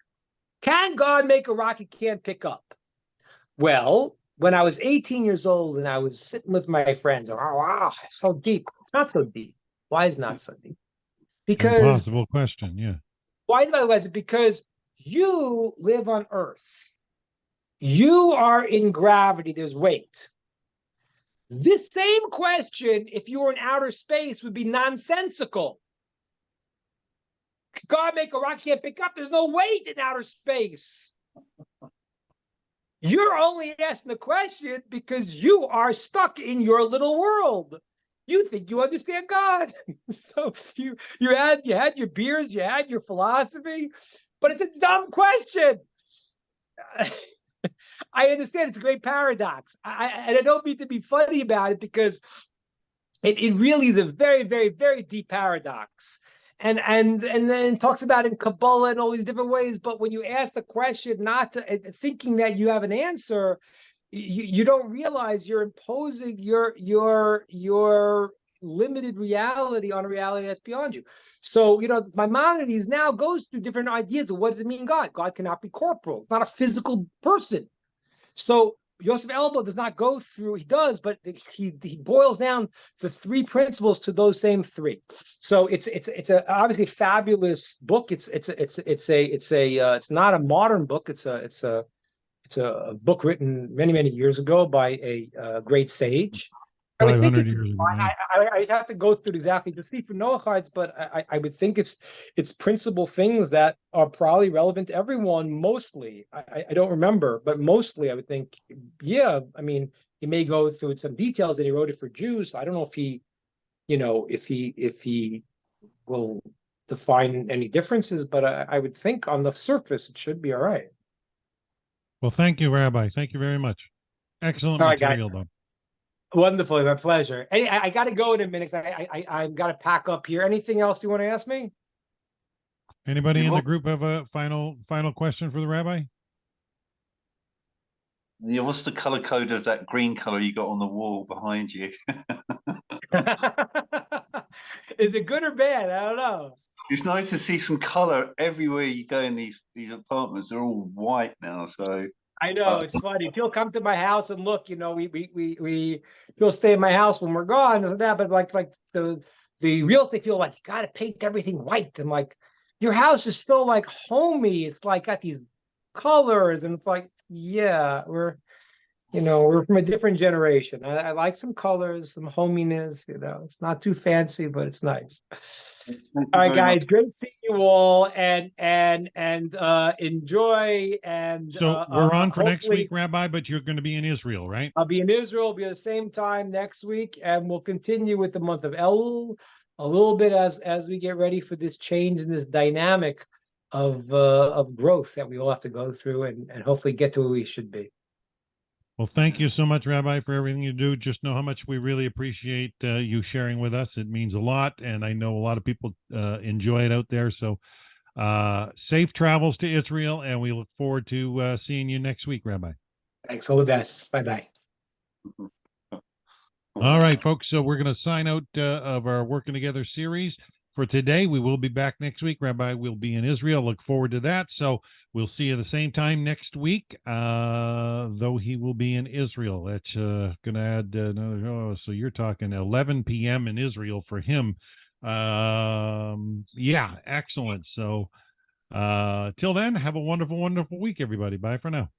Can God make a rock he can't pick up? Well, when I was 18 years old and I was sitting with my friends, oh, wow, so deep. It's not so deep. Why is it not so deep? Because Impossible question. Yeah. why is it? Because you live on Earth. You are in gravity. There's weight. This same question, if you were in outer space, would be nonsensical. Could God make a rock you can't pick up? There's no weight in outer space. You're only asking the question because you are stuck in your little world. You think you understand God. So you had your beers, you had your philosophy, but it's a dumb question. I understand it's a great paradox. And I don't mean to be funny about it, because it really is a very, very, very deep paradox. And then it talks about in Kabbalah and all these different ways. But when you ask the question, not thinking that you have an answer, you don't realize you're imposing your limited reality on a reality that's beyond you. So, you know, Maimonides now goes through different ideas of what does it mean God? God cannot be corporal, not a physical person. So Yosef Elbo does not go through, he does, but he boils down the 3 principles to those same 3. So it's a obviously fabulous book. It's not a modern book. It's a book written many, many years ago by a great sage. 500 years ago. Yeah. I just have to go through exactly to see for Noachides, but I would think it's principal things that are probably relevant to everyone. Mostly, I don't remember, but mostly I would think, yeah. I mean, he may go through some details, and he wrote it for Jews. So I don't know if he, you know, if he will define any differences, but I would think on the surface it should be all right. Well, thank you, Rabbi. Thank you very much. Excellent All right, guys. material, though. Wonderful, my pleasure. I got to go in a minute. I've got to pack up here. Anything else you want to ask me? Anybody in the group have a final question for the Rabbi? Yeah, what's the color code of that green color you got on the wall behind you? Is it good or bad? I don't know. It's nice to see some color everywhere you go in these apartments. They're all white now, so I know, it's funny. People come to my house and look, you know, we people stay in my house when we're gone, and that, but like the real estate people are like, you got to paint everything white. I'm like, your house is so like homey. It's like got these colors, and it's like, yeah, we're from a different generation. I like some colors, some hominess. You know, it's not too fancy, but it's nice. All right, guys, great seeing you all, and enjoy. And So we're on for next hopefully- week, Rabbi, but you're going to be in Israel, right? I'll be in Israel. I'll be at the same time next week, and we'll continue with the month of Elul a little bit as we get ready for this change and this dynamic of growth that we all have to go through, and hopefully get to where we should be. Well, thank you so much, Rabbi, for everything you do. Just know how much we really appreciate you sharing with us. It means a lot, and I know a lot of people enjoy it out there. So Safe travels to Israel, and we look forward to seeing you next week, Rabbi. Thanks. All the best. Bye-bye. All right, folks. So we're going to sign out of our Working Together series for today. We will be back next week. Rabbi will be in Israel. Look forward to that. So we'll see you the same time next week, though he will be in Israel. That's going to add another. So you're talking 11 p.m. in Israel for him. Yeah, excellent. So till then, have a wonderful, wonderful week, everybody. Bye for now.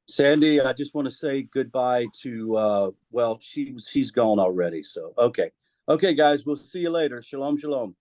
Sandy, I just want to say goodbye to, well, she's gone already. So, okay. Okay, guys, we'll see you later. Shalom, shalom.